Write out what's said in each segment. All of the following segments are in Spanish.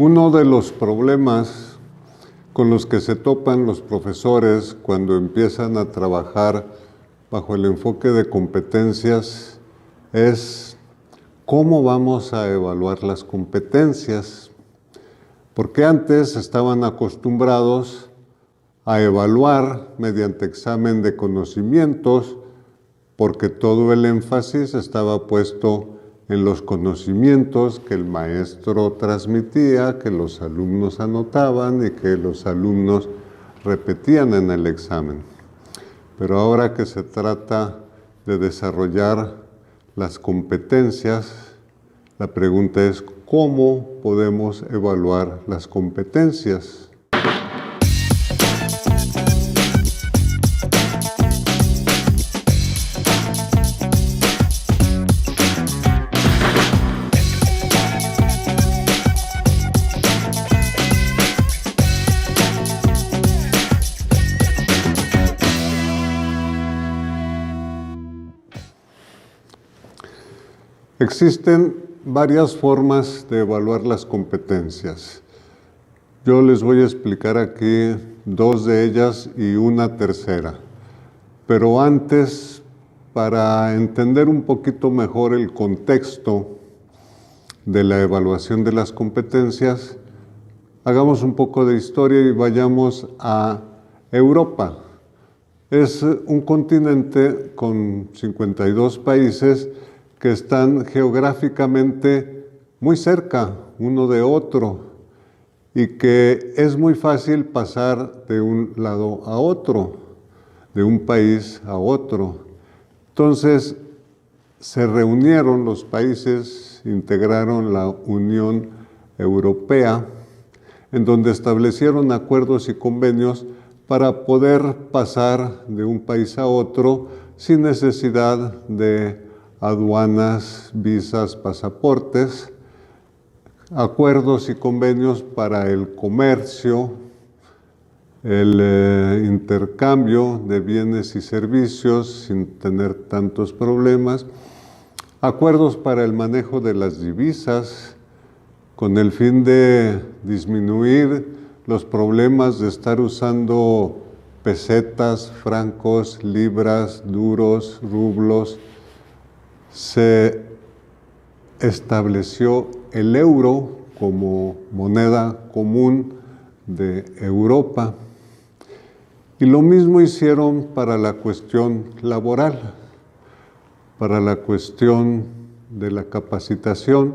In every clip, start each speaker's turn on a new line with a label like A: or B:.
A: Uno de los problemas con los que se topan los profesores cuando empiezan a trabajar bajo el enfoque de competencias es cómo vamos a evaluar las competencias. Porque antes estaban acostumbrados a evaluar mediante examen de conocimientos, porque todo el énfasis estaba puesto en los conocimientos que el maestro transmitía, que los alumnos anotaban y que los alumnos repetían en el examen. Pero ahora que se trata de desarrollar las competencias, la pregunta es ¿cómo podemos evaluar las competencias? Existen varias formas de evaluar las competencias. Yo les voy a explicar aquí dos de ellas y una tercera. Pero antes, para entender un poquito mejor el contexto de la evaluación de las competencias, hagamos un poco de historia y vayamos a Europa. Es un continente con 52 países que están geográficamente muy cerca uno de otro y que es muy fácil pasar de un lado a otro, de un país a otro. Entonces, se reunieron los países, integraron la Unión Europea, en donde establecieron acuerdos y convenios para poder pasar de un país a otro sin necesidad de aduanas, visas, pasaportes, acuerdos y convenios para el comercio, el intercambio de bienes y servicios sin tener tantos problemas, acuerdos para el manejo de las divisas con el fin de disminuir los problemas de estar usando pesetas, francos, libras, duros, rublos. Se estableció el euro como moneda común de Europa. Y lo mismo hicieron para la cuestión laboral, para la cuestión de la capacitación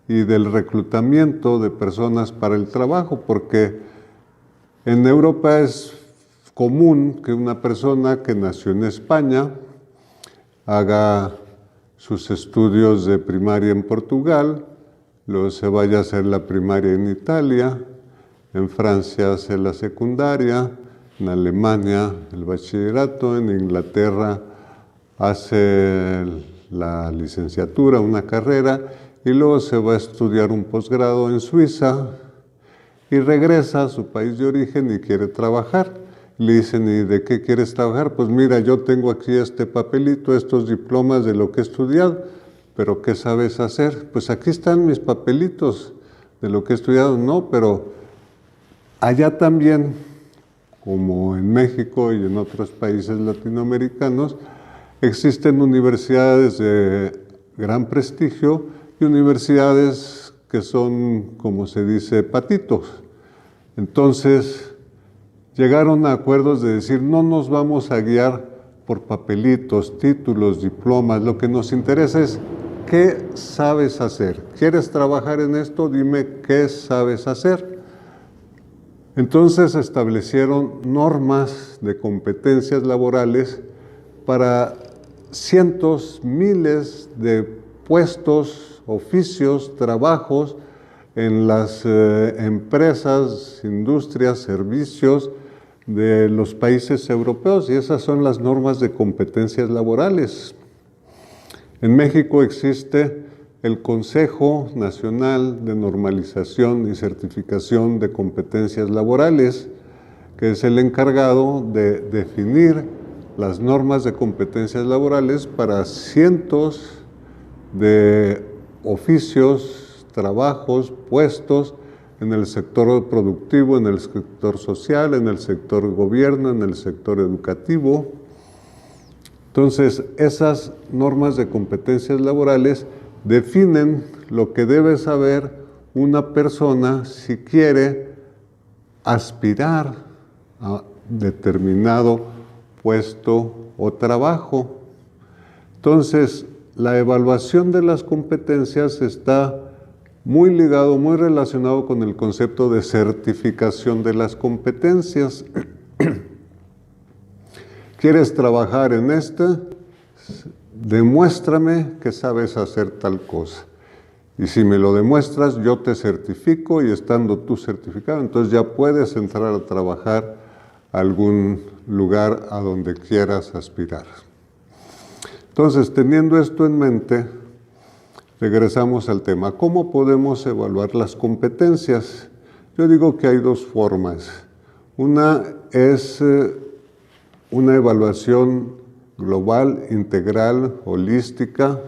A: y del reclutamiento de personas para el trabajo, porque en Europa es común que una persona que nació en España haga sus estudios de primaria en Portugal, luego se vaya a hacer la primaria en Italia, en Francia hace la secundaria, en Alemania el bachillerato, en Inglaterra hace la licenciatura, una carrera, y luego se va a estudiar un posgrado en Suiza y regresa a su país de origen y quiere trabajar. Le dicen, ¿y de qué quieres trabajar? Pues mira, yo tengo aquí este papelito, estos diplomas de lo que he estudiado, pero ¿qué sabes hacer? Pues aquí están mis papelitos de lo que he estudiado. No, pero allá también, como en México y en otros países latinoamericanos, existen universidades de gran prestigio y universidades que son, como se dice, patitos. Entonces, llegaron a acuerdos de decir, no nos vamos a guiar por papelitos, títulos, diplomas. Lo que nos interesa es, ¿qué sabes hacer? ¿Quieres trabajar en esto? Dime, ¿qué sabes hacer? Entonces establecieron normas de competencias laborales para cientos, miles de puestos, oficios, trabajos en las empresas, industrias, servicios de los países europeos, y esas son las normas de competencias laborales. En México existe el Consejo Nacional de Normalización y Certificación de Competencias Laborales, que es el encargado de definir las normas de competencias laborales para cientos de oficios, trabajos, puestos en el sector productivo, en el sector social, en el sector gobierno, en el sector educativo. Entonces, esas normas de competencias laborales definen lo que debe saber una persona si quiere aspirar a determinado puesto o trabajo. Entonces, la evaluación de las competencias está muy ligado, muy relacionado con el concepto de certificación de las competencias. ¿Quieres trabajar en esta? Demuéstrame que sabes hacer tal cosa. Y si me lo demuestras, yo te certifico, y estando tú certificado, entonces ya puedes entrar a trabajar a algún lugar a donde quieras aspirar. Entonces, teniendo esto en mente, regresamos al tema. ¿Cómo podemos evaluar las competencias? Yo digo que hay dos formas. Una es una evaluación global, integral, holística,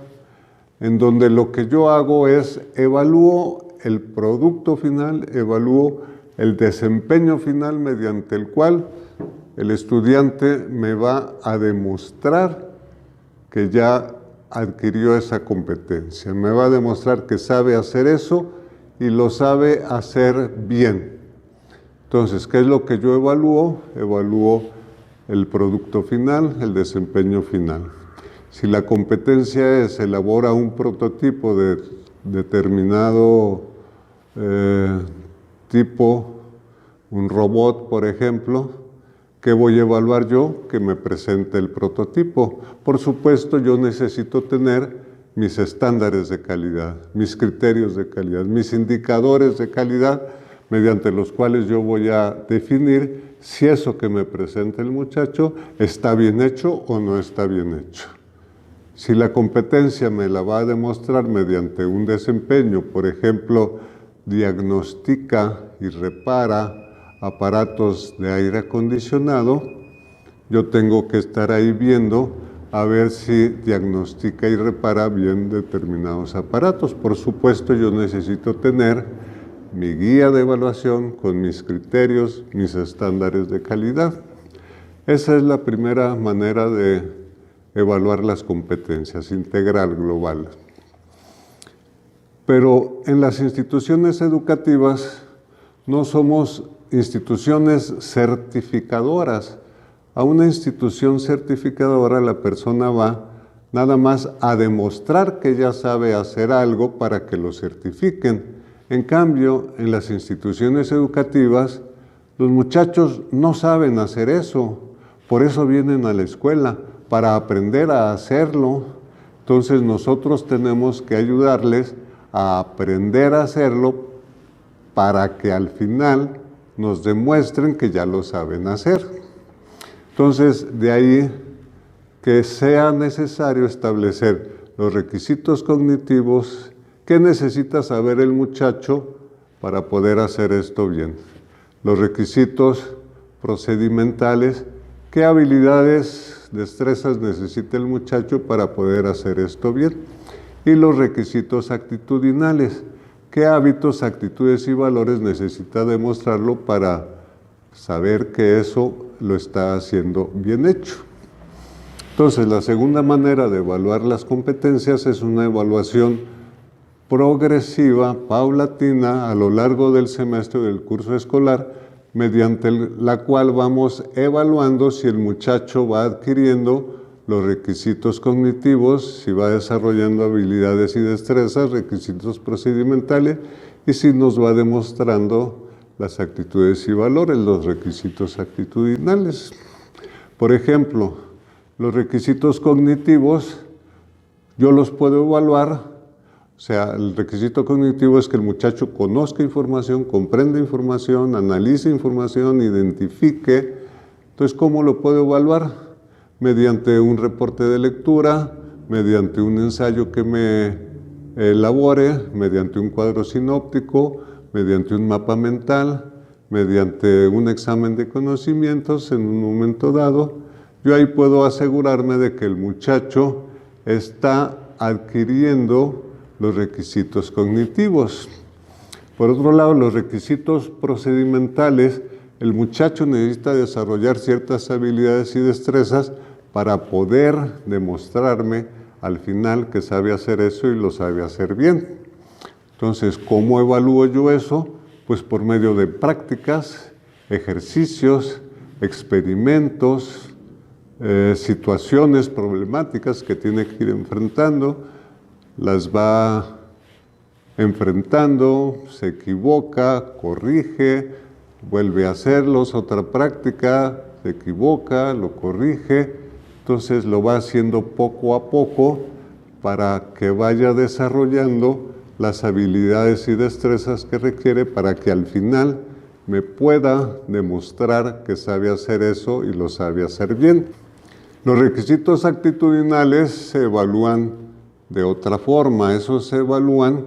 A: en donde lo que yo hago es evalúo el producto final, evalúo el desempeño final mediante el cual el estudiante me va a demostrar que ya adquirió esa competencia, me va a demostrar que sabe hacer eso y lo sabe hacer bien. Entonces, ¿qué es lo que yo evalúo? Evalúo el producto final, el desempeño final. Si la competencia es elabora un prototipo de determinado tipo, un robot, por ejemplo, ¿qué voy a evaluar yo? Que me presente el prototipo. Por supuesto, yo necesito tener mis estándares de calidad, mis criterios de calidad, mis indicadores de calidad, mediante los cuales yo voy a definir si eso que me presenta el muchacho está bien hecho o no está bien hecho. Si la competencia me la va a demostrar mediante un desempeño, por ejemplo, diagnostica y repara aparatos de aire acondicionado, yo tengo que estar ahí viendo a ver si diagnostica y repara bien determinados aparatos. Por supuesto, yo necesito tener mi guía de evaluación con mis criterios, mis estándares de calidad. Esa es la primera manera de evaluar las competencias, integral, global. Pero en las instituciones educativas no somos instituciones certificadoras. A una institución certificadora la persona va nada más a demostrar que ya sabe hacer algo para que lo certifiquen. En cambio, en las instituciones educativas, los muchachos no saben hacer eso, por eso vienen a la escuela, para aprender a hacerlo. Entonces nosotros tenemos que ayudarles a aprender a hacerlo para que al final nos demuestren que ya lo saben hacer. Entonces, de ahí que sea necesario establecer los requisitos cognitivos que necesita saber el muchacho para poder hacer esto bien. Los requisitos procedimentales, qué habilidades, destrezas necesita el muchacho para poder hacer esto bien. Y los requisitos actitudinales, qué hábitos, actitudes y valores necesita demostrarlo para saber que eso lo está haciendo bien hecho. Entonces, la segunda manera de evaluar las competencias es una evaluación progresiva, paulatina, a lo largo del semestre del curso escolar, mediante la cual vamos evaluando si el muchacho va adquiriendo los requisitos cognitivos, si va desarrollando habilidades y destrezas, requisitos procedimentales, y si nos va demostrando las actitudes y valores, los requisitos actitudinales. Por ejemplo, los requisitos cognitivos, yo los puedo evaluar. O sea, el requisito cognitivo es que el muchacho conozca información, comprenda información, analice información, identifique. Entonces, ¿cómo lo puedo evaluar? Mediante un reporte de lectura, mediante un ensayo que me elabore, mediante un cuadro sinóptico, mediante un mapa mental, mediante un examen de conocimientos en un momento dado. Yo ahí puedo asegurarme de que el muchacho está adquiriendo los requisitos cognitivos. Por otro lado, los requisitos procedimentales, el muchacho necesita desarrollar ciertas habilidades y destrezas para poder demostrarme al final que sabe hacer eso y lo sabe hacer bien. Entonces, ¿cómo evalúo yo eso? Pues por medio de prácticas, ejercicios, experimentos, situaciones problemáticas que tiene que ir enfrentando, las va enfrentando, se equivoca, corrige, vuelve a hacerlos, otra práctica, se equivoca, lo corrige, entonces lo va haciendo poco a poco para que vaya desarrollando las habilidades y destrezas que requiere para que al final me pueda demostrar que sabe hacer eso y lo sabe hacer bien. Los requisitos actitudinales se evalúan de otra forma. Esos se evalúan,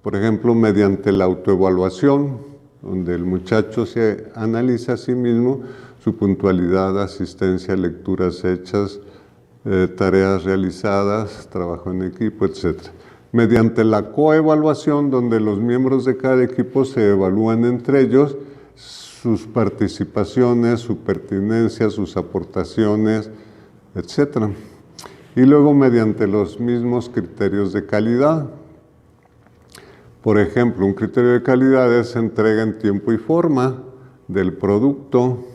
A: por ejemplo, mediante la autoevaluación, donde el muchacho se analiza a sí mismo, su puntualidad, asistencia, lecturas hechas, tareas realizadas, trabajo en equipo, etc. Mediante la coevaluación, donde los miembros de cada equipo se evalúan entre ellos, sus participaciones, su pertinencia, sus aportaciones, etc. Y luego mediante los mismos criterios de calidad. Por ejemplo, un criterio de calidad es entrega en tiempo y forma del producto.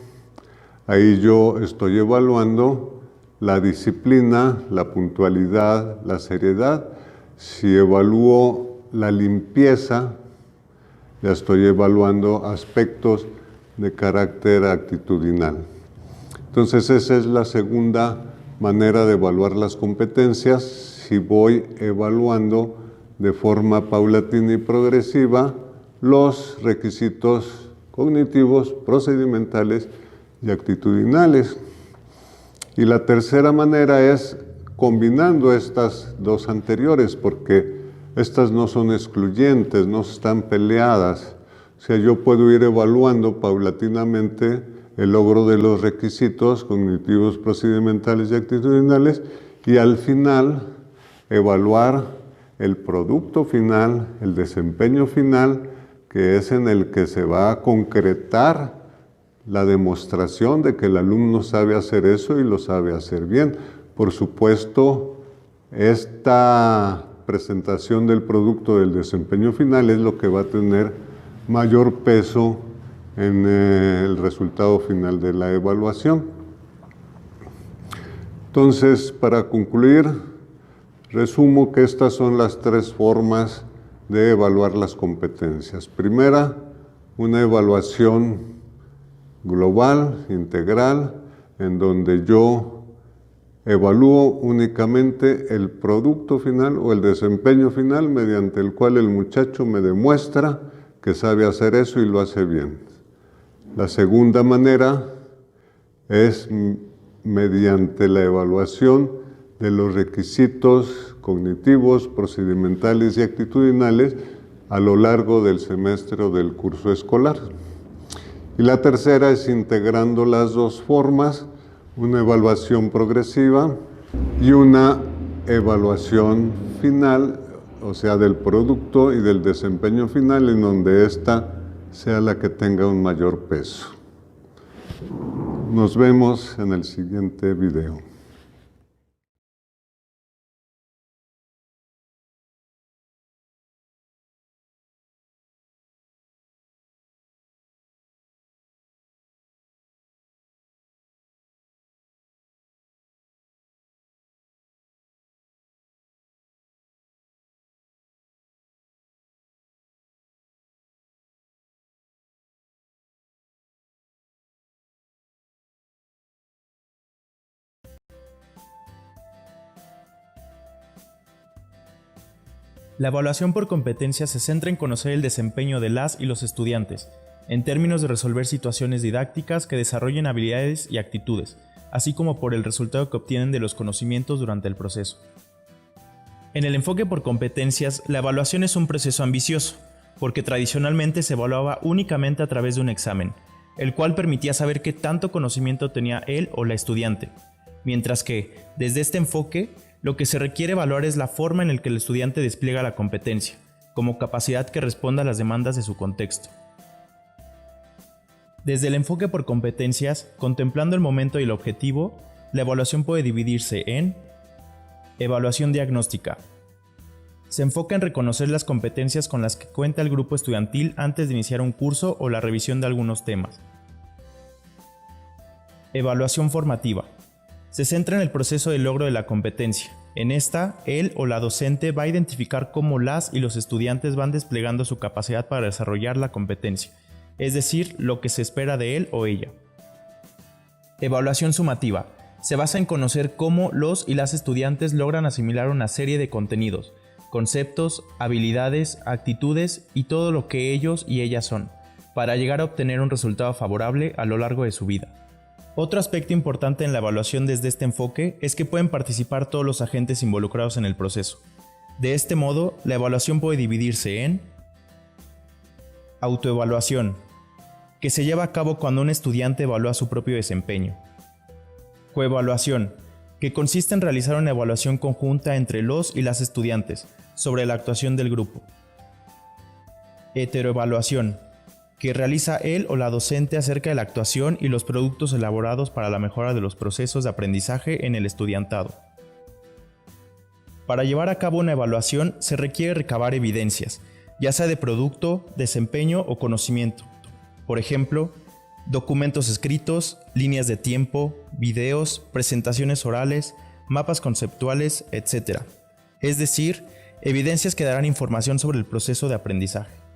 A: Ahí yo estoy evaluando la disciplina, la puntualidad, la seriedad. Si evalúo la limpieza, ya estoy evaluando aspectos de carácter actitudinal. Entonces, esa es la segunda manera de evaluar las competencias. Si voy evaluando de forma paulatina y progresiva los requisitos cognitivos, procedimentales y actitudinales. Y la tercera manera es combinando estas dos anteriores, porque estas no son excluyentes, no están peleadas. O sea, yo puedo ir evaluando paulatinamente el logro de los requisitos cognitivos, procedimentales y actitudinales y al final evaluar el producto final, el desempeño final, que es en el que se va a concretar la demostración de que el alumno sabe hacer eso y lo sabe hacer bien. Por supuesto, esta presentación del producto del desempeño final es lo que va a tener mayor peso en el resultado final de la evaluación. Entonces, para concluir, resumo que estas son las tres formas de evaluar las competencias. Primera, una evaluación global, integral, en donde yo evalúo únicamente el producto final o el desempeño final mediante el cual el muchacho me demuestra que sabe hacer eso y lo hace bien. La segunda manera es mediante la evaluación de los requisitos cognitivos, procedimentales y actitudinales a lo largo del semestre o del curso escolar. Y la tercera es integrando las dos formas, una evaluación progresiva y una evaluación final, o sea, del producto y del desempeño final, en donde ésta sea la que tenga un mayor peso. Nos vemos en el siguiente video.
B: La evaluación por competencias se centra en conocer el desempeño de las y los estudiantes, en términos de resolver situaciones didácticas que desarrollen habilidades y actitudes, así como por el resultado que obtienen de los conocimientos durante el proceso. En el enfoque por competencias, la evaluación es un proceso ambicioso, porque tradicionalmente se evaluaba únicamente a través de un examen, el cual permitía saber qué tanto conocimiento tenía él o la estudiante, mientras que, desde este enfoque, lo que se requiere evaluar es la forma en la que el estudiante despliega la competencia, como capacidad que responda a las demandas de su contexto. Desde el enfoque por competencias, contemplando el momento y el objetivo, la evaluación puede dividirse en evaluación diagnóstica. Se enfoca en reconocer las competencias con las que cuenta el grupo estudiantil antes de iniciar un curso o la revisión de algunos temas. Evaluación formativa. Se centra en el proceso de logro de la competencia. En esta, él o la docente va a identificar cómo las y los estudiantes van desplegando su capacidad para desarrollar la competencia, es decir, lo que se espera de él o ella. Evaluación sumativa. Se basa en conocer cómo los y las estudiantes logran asimilar una serie de contenidos, conceptos, habilidades, actitudes y todo lo que ellos y ellas son, para llegar a obtener un resultado favorable a lo largo de su vida. Otro aspecto importante en la evaluación desde este enfoque es que pueden participar todos los agentes involucrados en el proceso. De este modo, la evaluación puede dividirse en autoevaluación, que se lleva a cabo cuando un estudiante evalúa su propio desempeño. Coevaluación, que consiste en realizar una evaluación conjunta entre los y las estudiantes sobre la actuación del grupo. Heteroevaluación, que realiza él o la docente acerca de la actuación y los productos elaborados para la mejora de los procesos de aprendizaje en el estudiantado. Para llevar a cabo una evaluación se requiere recabar evidencias, ya sea de producto, desempeño o conocimiento. Por ejemplo, documentos escritos, líneas de tiempo, videos, presentaciones orales, mapas conceptuales, etc. Es decir, evidencias que darán información sobre el proceso de aprendizaje.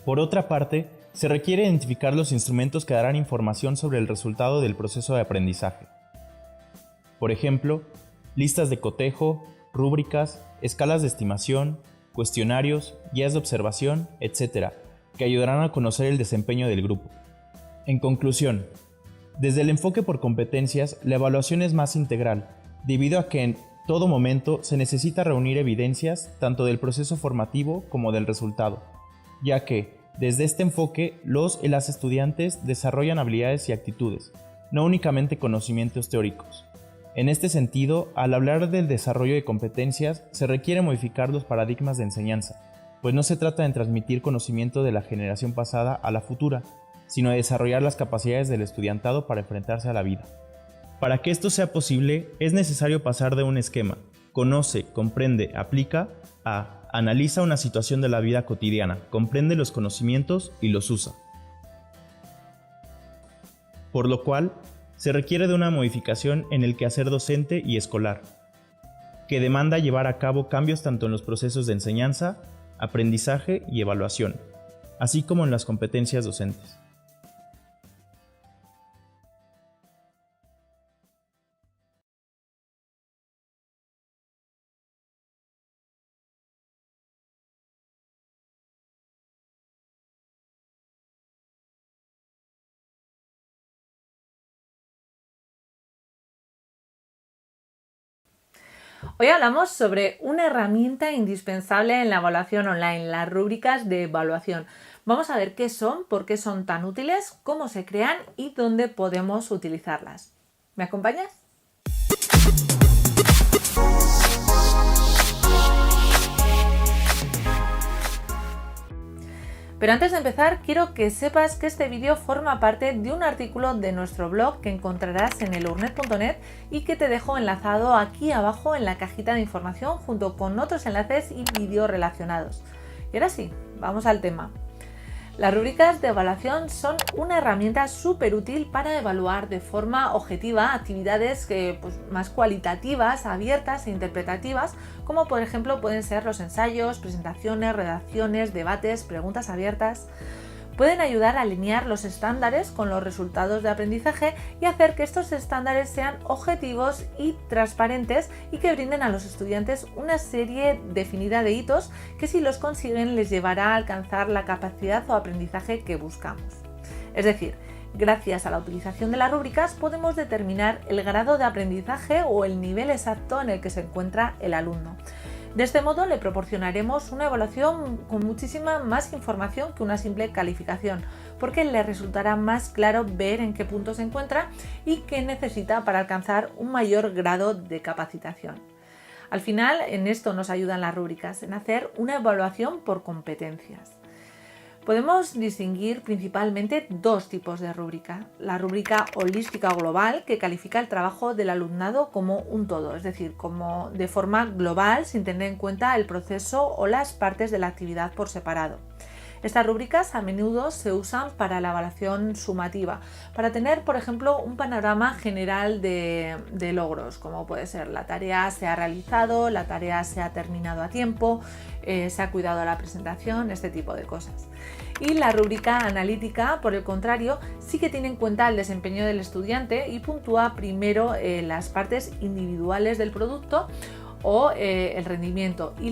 B: Por otra parte, se requiere identificar los instrumentos que darán información sobre el resultado del proceso de aprendizaje. Por ejemplo, listas de cotejo, rúbricas, escalas de estimación, cuestionarios, guías de observación, etc., que ayudarán a conocer el desempeño del grupo. En conclusión, desde el enfoque por competencias, la evaluación es más integral, debido a que en todo momento se necesita reunir evidencias tanto del proceso formativo como del resultado, ya que, desde este enfoque, los y las estudiantes desarrollan habilidades y actitudes, no únicamente conocimientos teóricos. En este sentido, al hablar del desarrollo de competencias, se requiere modificar los paradigmas de enseñanza, pues no se trata de transmitir conocimiento de la generación pasada a la futura, sino de desarrollar las capacidades del estudiantado para enfrentarse a la vida. Para que esto sea posible, es necesario pasar de un esquema, conoce, comprende, aplica, a analiza una situación de la vida cotidiana, comprende los conocimientos y los usa. Por lo cual, se requiere de una modificación en el quehacer docente y escolar, que demanda llevar a cabo cambios tanto en los procesos de enseñanza, aprendizaje y evaluación, así como en las competencias docentes.
C: Hoy hablamos sobre una herramienta indispensable en la evaluación online, las rúbricas de evaluación. Vamos a ver qué son, por qué son tan útiles, cómo se crean y dónde podemos utilizarlas. ¿Me acompañas? Pero antes de empezar, quiero que sepas que este vídeo forma parte de un artículo de nuestro blog que encontrarás en elurnet.net y que te dejo enlazado aquí abajo en la cajita de información junto con otros enlaces y vídeos relacionados. Y ahora sí, vamos al tema. Las rúbricas de evaluación son una herramienta súper útil para evaluar de forma objetiva actividades más cualitativas, abiertas e interpretativas, como por ejemplo pueden ser los ensayos, presentaciones, redacciones, debates, preguntas abiertas. Pueden ayudar a alinear los estándares con los resultados de aprendizaje y hacer que estos estándares sean objetivos y transparentes y que brinden a los estudiantes una serie definida de hitos que, si los consiguen, les llevará a alcanzar la capacidad o aprendizaje que buscamos. Es decir, gracias a la utilización de las rúbricas podemos determinar el grado de aprendizaje o el nivel exacto en el que se encuentra el alumno. De este modo le proporcionaremos una evaluación con muchísima más información que una simple calificación, porque le resultará más claro ver en qué punto se encuentra y qué necesita para alcanzar un mayor grado de capacitación. Al final, en esto nos ayudan las rúbricas, en hacer una evaluación por competencias. Podemos distinguir principalmente dos tipos de rúbrica. La rúbrica holística o global, que califica el trabajo del alumnado como un todo, es decir, como de forma global sin tener en cuenta el proceso o las partes de la actividad por separado. Estas rúbricas a menudo se usan para la evaluación sumativa, para tener, por ejemplo, un panorama general de logros, como puede ser la tarea se ha realizado, la tarea se ha terminado a tiempo, se ha cuidado la presentación, este tipo de cosas. Y la rúbrica analítica, por el contrario, sí que tiene en cuenta el desempeño del estudiante y puntúa primero las partes individuales del producto o el rendimiento y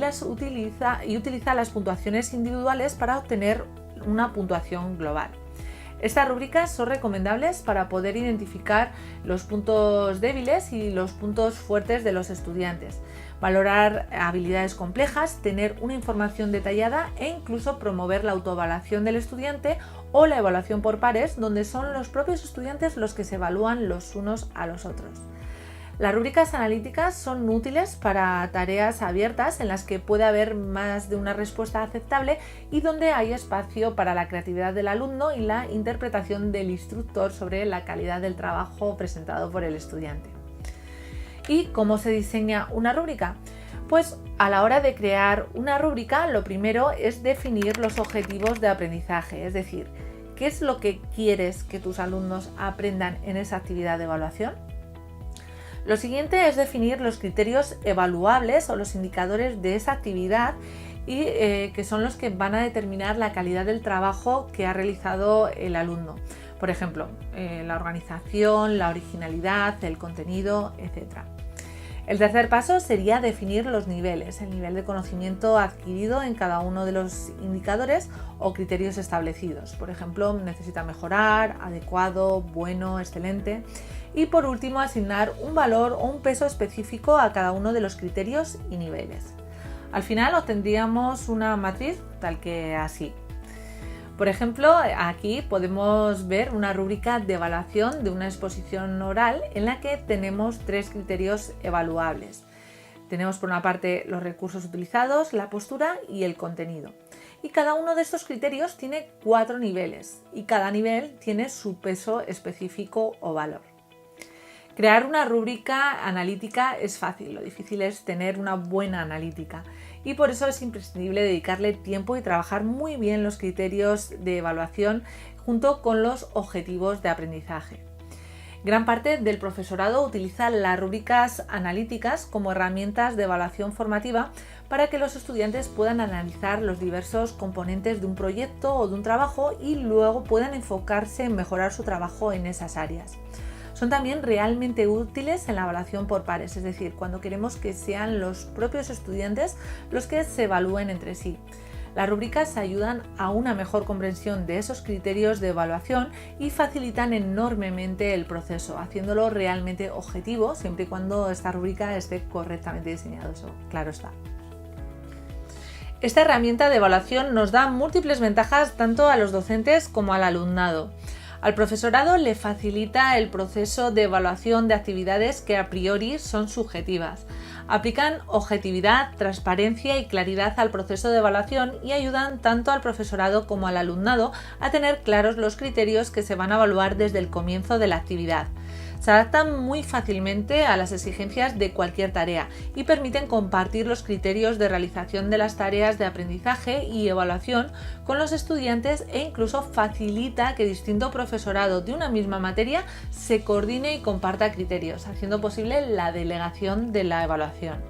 C: utiliza las puntuaciones individuales para obtener una puntuación global. Estas rúbricas son recomendables para poder identificar los puntos débiles y los puntos fuertes de los estudiantes, valorar habilidades complejas, tener una información detallada e incluso promover la autoevaluación del estudiante o la evaluación por pares, donde son los propios estudiantes los que se evalúan los unos a los otros. Las rúbricas analíticas son útiles para tareas abiertas en las que puede haber más de una respuesta aceptable y donde hay espacio para la creatividad del alumno y la interpretación del instructor sobre la calidad del trabajo presentado por el estudiante. ¿Y cómo se diseña una rúbrica? Pues a la hora de crear una rúbrica, lo primero es definir los objetivos de aprendizaje, es decir, ¿qué es lo que quieres que tus alumnos aprendan en esa actividad de evaluación? Lo siguiente es definir los criterios evaluables o los indicadores de esa actividad y que son los que van a determinar la calidad del trabajo que ha realizado el alumno. Por ejemplo, la organización, la originalidad, el contenido, etc. El tercer paso sería definir los niveles, el nivel de conocimiento adquirido en cada uno de los indicadores o criterios establecidos. Por ejemplo, necesita mejorar, adecuado, bueno, excelente. Y por último, asignar un valor o un peso específico a cada uno de los criterios y niveles. Al final obtendríamos una matriz tal que así. Por ejemplo, aquí podemos ver una rúbrica de evaluación de una exposición oral en la que tenemos tres criterios evaluables. Tenemos por una parte los recursos utilizados, la postura y el contenido. Y cada uno de estos criterios tiene 4 niveles y cada nivel tiene su peso específico o valor. Crear una rúbrica analítica es fácil, lo difícil es tener una buena analítica y por eso es imprescindible dedicarle tiempo y trabajar muy bien los criterios de evaluación junto con los objetivos de aprendizaje. Gran parte del profesorado utiliza las rúbricas analíticas como herramientas de evaluación formativa para que los estudiantes puedan analizar los diversos componentes de un proyecto o de un trabajo y luego puedan enfocarse en mejorar su trabajo en esas áreas. Son también realmente útiles en la evaluación por pares, es decir, cuando queremos que sean los propios estudiantes los que se evalúen entre sí. Las rúbricas ayudan a una mejor comprensión de esos criterios de evaluación y facilitan enormemente el proceso, haciéndolo realmente objetivo, siempre y cuando esta rúbrica esté correctamente diseñada, eso claro está. Esta herramienta de evaluación nos da múltiples ventajas tanto a los docentes como al alumnado. Al profesorado le facilita el proceso de evaluación de actividades que a priori son subjetivas. Aplican objetividad, transparencia y claridad al proceso de evaluación y ayudan tanto al profesorado como al alumnado a tener claros los criterios que se van a evaluar desde el comienzo de la actividad. Se adaptan muy fácilmente a las exigencias de cualquier tarea y permiten compartir los criterios de realización de las tareas de aprendizaje y evaluación con los estudiantes e incluso facilita que distinto profesorado de una misma materia se coordine y comparta criterios, haciendo posible la delegación de la evaluación.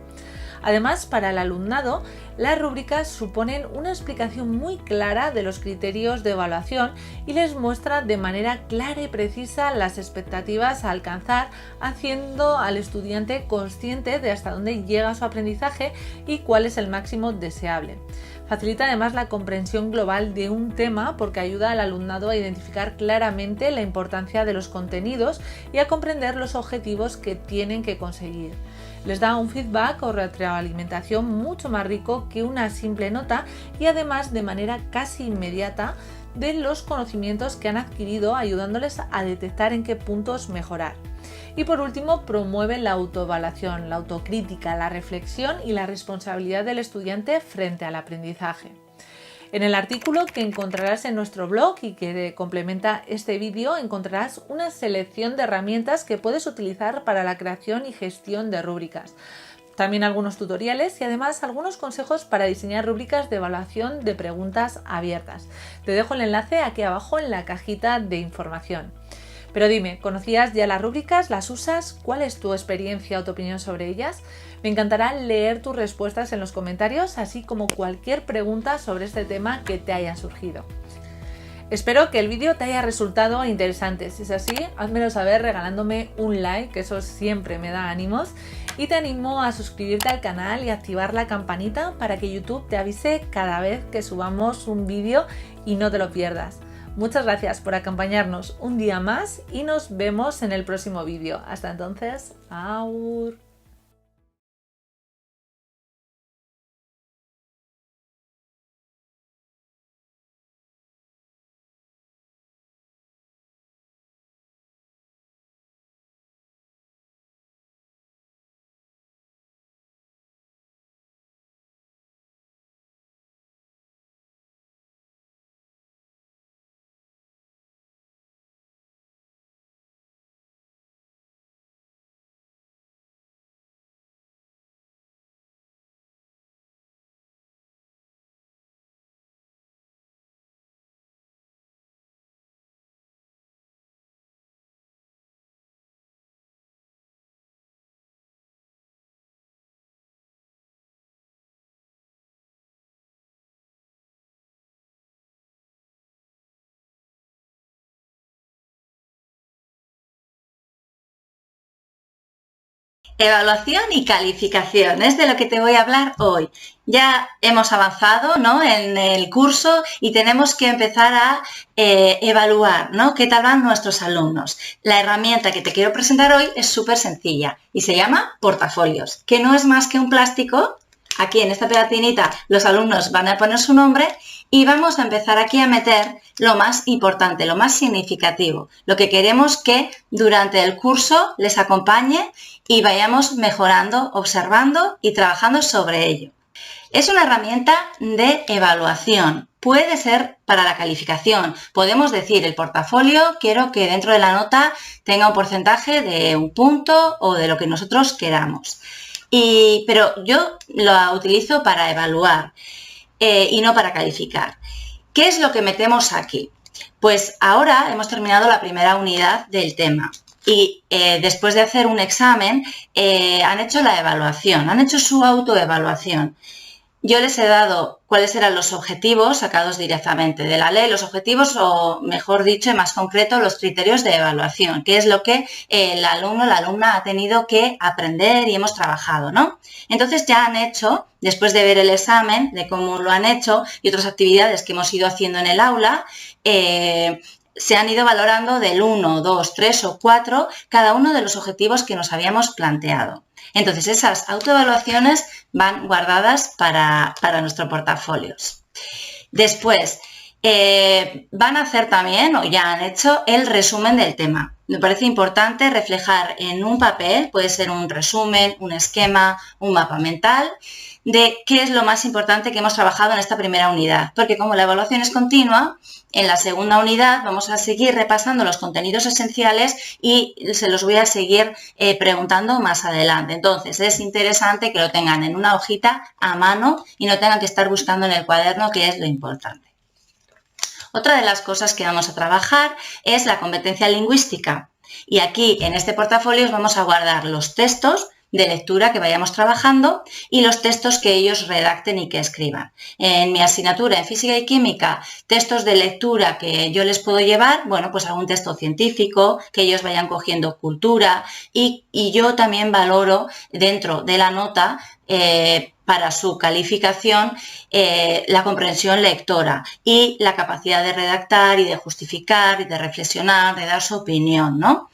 C: Además, para el alumnado, las rúbricas suponen una explicación muy clara de los criterios de evaluación y les muestra de manera clara y precisa las expectativas a alcanzar, haciendo al estudiante consciente de hasta dónde llega su aprendizaje y cuál es el máximo deseable. Facilita además la comprensión global de un tema porque ayuda al alumnado a identificar claramente la importancia de los contenidos y a comprender los objetivos que tienen que conseguir. Les da un feedback o retroalimentación mucho más rico que una simple nota y además de manera casi inmediata de los conocimientos que han adquirido, ayudándoles a detectar en qué puntos mejorar. Y por último, promueve la autoevaluación, la autocrítica, la reflexión y la responsabilidad del estudiante frente al aprendizaje. En el artículo que encontrarás en nuestro blog y que complementa este vídeo encontrarás una selección de herramientas que puedes utilizar para la creación y gestión de rúbricas. También algunos tutoriales y además algunos consejos para diseñar rúbricas de evaluación de preguntas abiertas. Te dejo el enlace aquí abajo en la cajita de información. Pero dime, ¿conocías ya las rúbricas? ¿Las usas? ¿Cuál es tu experiencia o tu opinión sobre ellas? Me encantará leer tus respuestas en los comentarios, así como cualquier pregunta sobre este tema que te haya surgido. Espero que el vídeo te haya resultado interesante. Si es así, házmelo saber regalándome un like, que eso siempre me da ánimos. Y te animo a suscribirte al canal y activar la campanita para que YouTube te avise cada vez que subamos un vídeo y no te lo pierdas. Muchas gracias por acompañarnos un día más y nos vemos en el próximo vídeo. Hasta entonces, ¡aur!
D: Evaluación y calificación es de lo que te voy a hablar hoy. Ya hemos avanzado, ¿no?, en el curso y tenemos que empezar a evaluar, ¿no?, qué tal van nuestros alumnos. La herramienta que te quiero presentar hoy es súper sencilla y se llama portafolios, que no es más que un plástico. Aquí en esta pegatinita los alumnos van a poner su nombre y vamos a empezar aquí a meter lo más importante, lo más significativo, lo que queremos que durante el curso les acompañe y vayamos mejorando, observando y trabajando sobre ello. Es una herramienta de evaluación. Puede ser para la calificación. Podemos decir, el portafolio quiero que dentro de la nota tenga un porcentaje de un punto o de lo que nosotros queramos. Pero yo lo utilizo para evaluar y no para calificar. ¿Qué es lo que metemos aquí? Pues ahora hemos terminado la primera unidad del tema y después de hacer un examen han hecho la evaluación, han hecho su autoevaluación. Yo les he dado cuáles eran los objetivos sacados directamente de la ley, los objetivos o, mejor dicho, en más concreto, los criterios de evaluación, que es lo que el alumno o la alumna ha tenido que aprender y hemos trabajado, ¿no? Entonces ya han hecho, después de ver el examen, de cómo lo han hecho y otras actividades que hemos ido haciendo en el aula, se han ido valorando del 1, 2, 3 o 4 cada uno de los objetivos que nos habíamos planteado. Entonces, esas autoevaluaciones van guardadas para nuestro portafolios. Después, van a hacer también, o ya han hecho, el resumen del tema. Me parece importante reflejar en un papel, puede ser un resumen, un esquema, un mapa mental, de qué es lo más importante que hemos trabajado en esta primera unidad. Porque como la evaluación es continua, en la segunda unidad vamos a seguir repasando los contenidos esenciales y se los voy a seguir preguntando más adelante. Entonces es interesante que lo tengan en una hojita a mano y no tengan que estar buscando en el cuaderno, que es lo importante. Otra de las cosas que vamos a trabajar es la competencia lingüística. Y aquí en este portafolio vamos a guardar los textos de lectura que vayamos trabajando y los textos que ellos redacten y que escriban. En mi asignatura en Física y Química, textos de lectura que yo les puedo llevar, bueno, pues algún texto científico, que ellos vayan cogiendo cultura y yo también valoro dentro de la nota para su calificación la comprensión lectora y la capacidad de redactar y de justificar y de reflexionar, de dar su opinión, ¿no?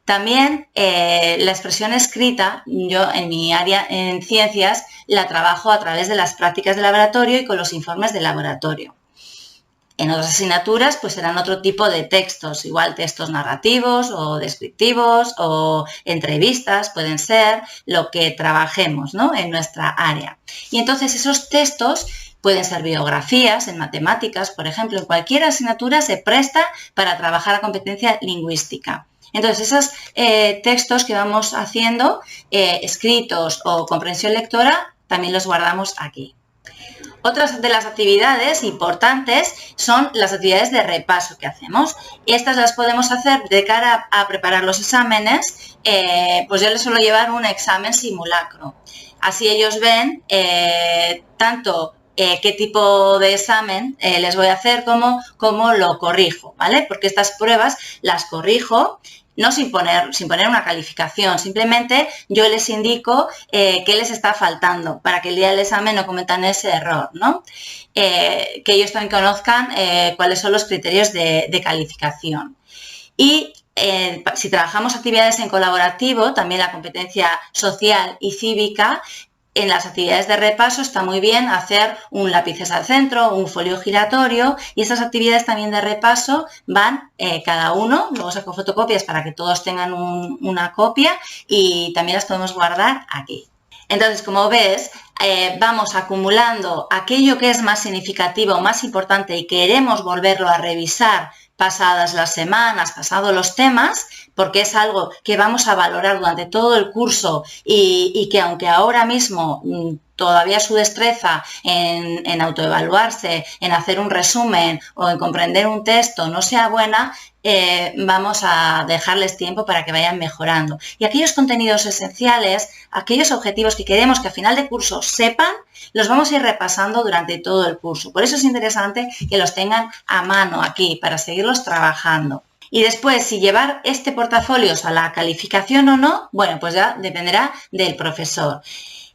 D: También la expresión escrita, yo en mi área en ciencias la trabajo a través de las prácticas de laboratorio y con los informes de laboratorio. En otras asignaturas pues serán otro tipo de textos, igual textos narrativos o descriptivos o entrevistas, pueden ser lo que trabajemos, ¿no?, en nuestra área. Y entonces esos textos pueden ser biografías en matemáticas, por ejemplo, en cualquier asignatura se presta para trabajar la competencia lingüística. Entonces, esos textos que vamos haciendo, escritos o comprensión lectora, también los guardamos aquí. Otras de las actividades importantes son las actividades de repaso que hacemos. Estas las podemos hacer de cara a preparar los exámenes, pues yo les suelo llevar un examen simulacro. Así ellos ven tanto qué tipo de examen les voy a hacer como cómo lo corrijo, ¿vale? Porque estas pruebas las corrijo no sin poner una calificación, simplemente yo les indico qué les está faltando para que el día del examen no cometan ese error, ¿no? Que ellos también conozcan cuáles son los criterios de calificación. Y si trabajamos actividades en colaborativo, también la competencia social y cívica, en las actividades de repaso está muy bien hacer un lápices al centro, un folio giratorio, y esas actividades también de repaso van cada uno, luego saco fotocopias para que todos tengan una copia y también las podemos guardar aquí. Entonces, como ves, vamos acumulando aquello que es más significativo, más importante y queremos volverlo a revisar pasadas las semanas, pasados los temas, porque es algo que vamos a valorar durante todo el curso y que aunque ahora mismo todavía su destreza en autoevaluarse, en hacer un resumen o en comprender un texto no sea buena, vamos a dejarles tiempo para que vayan mejorando. Y aquellos contenidos esenciales, aquellos objetivos que queremos que a final de curso sepan, los vamos a ir repasando durante todo el curso. Por eso es interesante que los tengan a mano aquí para seguirlos trabajando. Y después, si llevar este portafolio a la calificación o no, bueno, pues ya dependerá del profesor.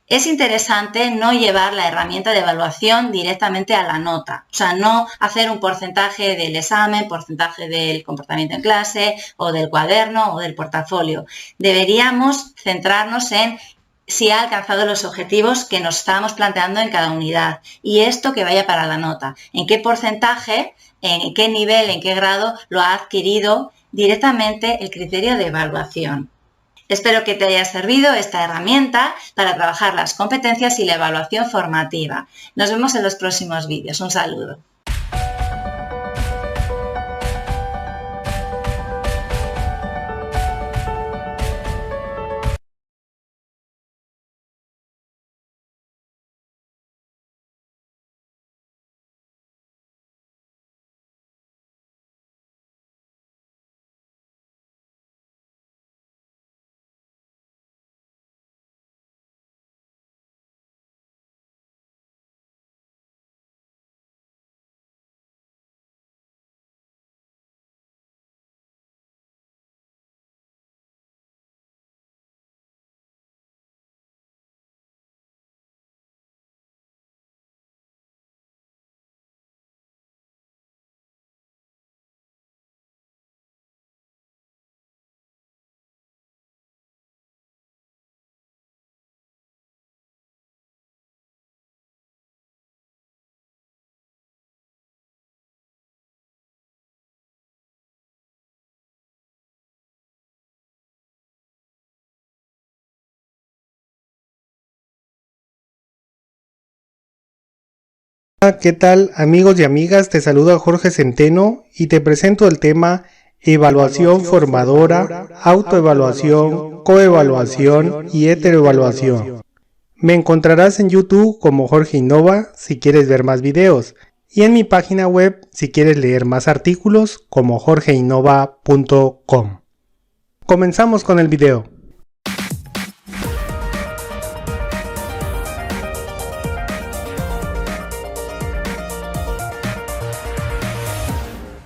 D: Es interesante no llevar la herramienta de evaluación directamente a la nota, o sea, no hacer un porcentaje del examen, porcentaje del comportamiento en clase o del cuaderno o del portafolio. Deberíamos centrarnos en si ha alcanzado los objetivos que nos estábamos planteando en cada unidad y esto que vaya para la nota, en qué porcentaje, en qué nivel, en qué grado lo ha adquirido directamente el criterio de evaluación. Espero que te haya servido esta herramienta para trabajar las competencias y la evaluación formativa. Nos vemos en los próximos vídeos. Un saludo.
E: ¿Qué tal amigos y amigas? Te saluda Jorge Centeno y te presento el tema evaluación formadora, autoevaluación, coevaluación y heteroevaluación. Me encontrarás en YouTube como Jorge Innova si quieres ver más videos y en mi página web si quieres leer más artículos como jorgeinnova.com. Comenzamos con el video.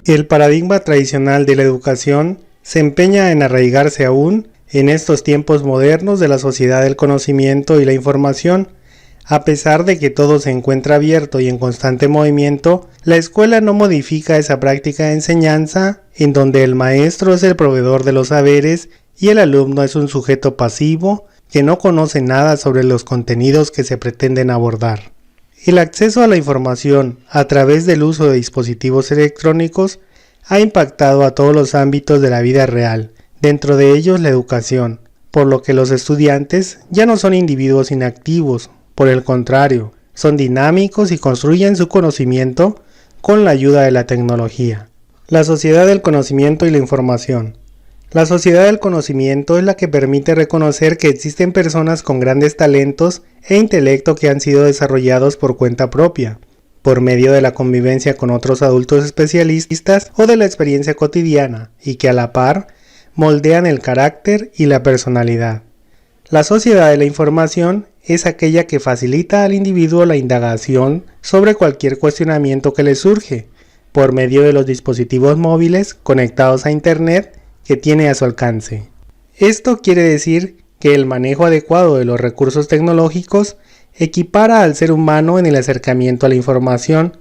E: El paradigma tradicional de la educación se empeña en arraigarse aún en estos tiempos modernos de la sociedad del conocimiento y la información. A pesar de que todo se encuentra abierto y en constante movimiento, la escuela no modifica esa práctica de enseñanza en donde el maestro es el proveedor de los saberes y el alumno es un sujeto pasivo que no conoce nada sobre los contenidos que se pretenden abordar. El acceso a la información a través del uso de dispositivos electrónicos ha impactado a todos los ámbitos de la vida real, dentro de ellos la educación, por lo que los estudiantes ya no son individuos inactivos, por el contrario, son dinámicos y construyen su conocimiento con la ayuda de la tecnología. La sociedad del conocimiento y la información. La sociedad del conocimiento es la que permite reconocer que existen personas con grandes talentos e intelecto que han sido desarrollados por cuenta propia, por medio de la convivencia con otros adultos especialistas o de la experiencia cotidiana, y que a la par moldean el carácter y la personalidad. La sociedad de la información es aquella que facilita al individuo la indagación sobre cualquier cuestionamiento que le surge, por medio de los dispositivos móviles conectados a Internet que tiene a su alcance. Esto quiere decir que el manejo adecuado de los recursos tecnológicos equipara al ser humano en el acercamiento a la información,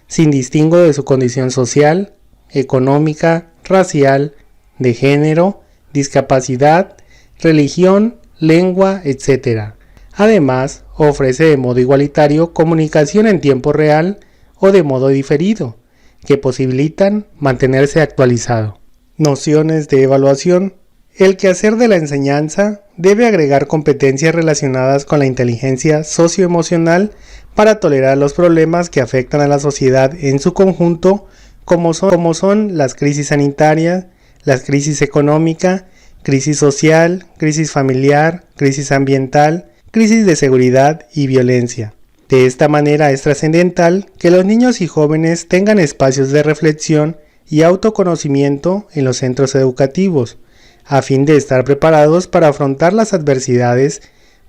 E: sin distingo de su condición social, económica, racial, de género, discapacidad, religión, lengua, etc. Además, ofrece de modo igualitario comunicación en tiempo real o de modo diferido, que posibilitan mantenerse actualizado. Nociones de evaluación. El quehacer de la enseñanza debe agregar competencias relacionadas con la inteligencia socioemocional para tolerar los problemas que afectan a la sociedad en su conjunto, como son las crisis sanitarias, la crisis económica, crisis social, crisis familiar, crisis ambiental, crisis de seguridad y violencia. De esta manera es trascendental que los niños y jóvenes tengan espacios de reflexión y autoconocimiento en los centros educativos, a fin de estar preparados para afrontar las adversidades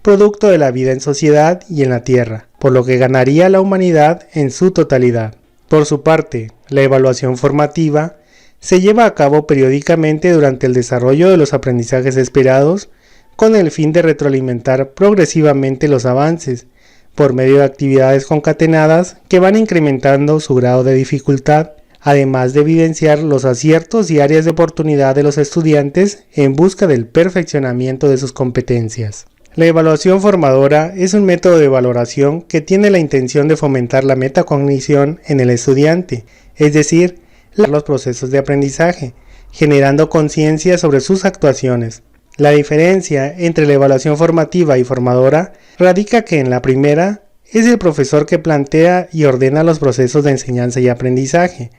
E: producto de la vida en sociedad y en la tierra, por lo que ganaría la humanidad en su totalidad. Por su parte, la evaluación formativa se lleva a cabo periódicamente durante el desarrollo de los aprendizajes esperados, con el fin de retroalimentar progresivamente los avances, por medio de actividades concatenadas que van incrementando su grado de dificultad, además de evidenciar los aciertos y áreas de oportunidad de los estudiantes en busca del perfeccionamiento de sus competencias. La evaluación formadora es un método de valoración que tiene la intención de fomentar la metacognición en el estudiante, es decir, los procesos de aprendizaje, generando conciencia sobre sus actuaciones. La diferencia entre la evaluación formativa y formadora radica que en la primera es el profesor que plantea y ordena los procesos de enseñanza y aprendizaje,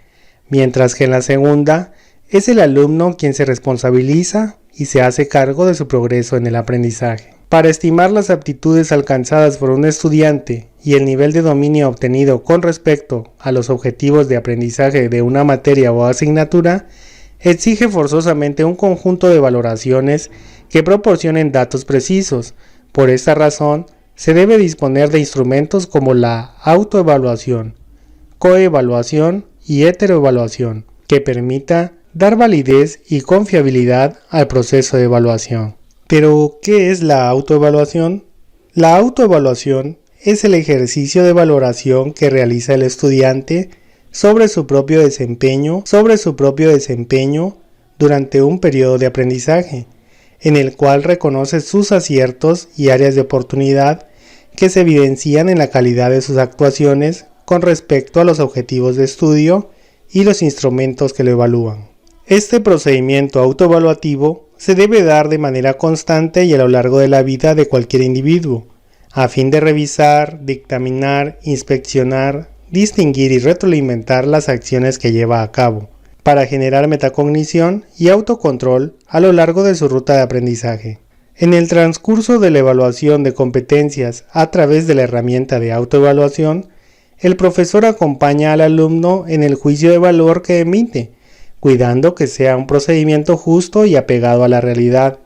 E: mientras que en la segunda es el alumno quien se responsabiliza y se hace cargo de su progreso en el aprendizaje. Para estimar las aptitudes alcanzadas por un estudiante y el nivel de dominio obtenido con respecto a los objetivos de aprendizaje de una materia o asignatura, exige forzosamente un conjunto de valoraciones que proporcionen datos precisos. Por esta razón, se debe disponer de instrumentos como la autoevaluación, coevaluación y heteroevaluación, que permita dar validez y confiabilidad al proceso de evaluación. Pero, ¿qué es la autoevaluación? La autoevaluación es el ejercicio de valoración que realiza el estudiante sobre su propio desempeño durante un periodo de aprendizaje, en el cual reconoce sus aciertos y áreas de oportunidad que se evidencian en la calidad de sus actuaciones con respecto a los objetivos de estudio y los instrumentos que lo evalúan. Este procedimiento autoevaluativo se debe dar de manera constante y a lo largo de la vida de cualquier individuo, a fin de revisar, dictaminar, inspeccionar, distinguir y retroalimentar las acciones que lleva a cabo, para generar metacognición y autocontrol a lo largo de su ruta de aprendizaje. En el transcurso de la evaluación de competencias a través de la herramienta de autoevaluación, el profesor acompaña al alumno en el juicio de valor que emite, cuidando que sea un procedimiento justo y apegado a la realidad.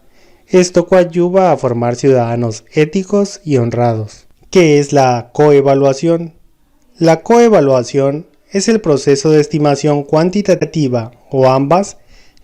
E: Esto coadyuva a formar ciudadanos éticos y honrados. ¿Qué es la coevaluación? La coevaluación es el proceso de estimación cuantitativa o ambas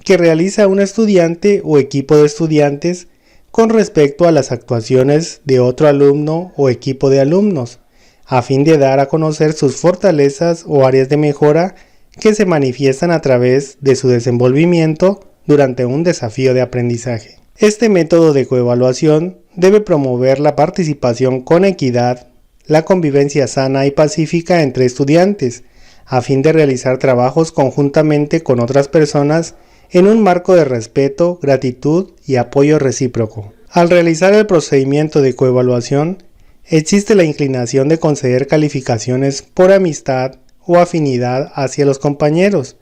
E: que realiza un estudiante o equipo de estudiantes con respecto a las actuaciones de otro alumno o equipo de alumnos, a fin de dar a conocer sus fortalezas o áreas de mejora que se manifiestan a través de su desenvolvimiento durante un desafío de aprendizaje. Este método de coevaluación debe promover la participación con equidad, la convivencia sana y pacífica entre estudiantes, a fin de realizar trabajos conjuntamente con otras personas en un marco de respeto, gratitud y apoyo recíproco. Al realizar el procedimiento de coevaluación, existe la inclinación de conceder calificaciones por amistad o afinidad hacia los compañeros,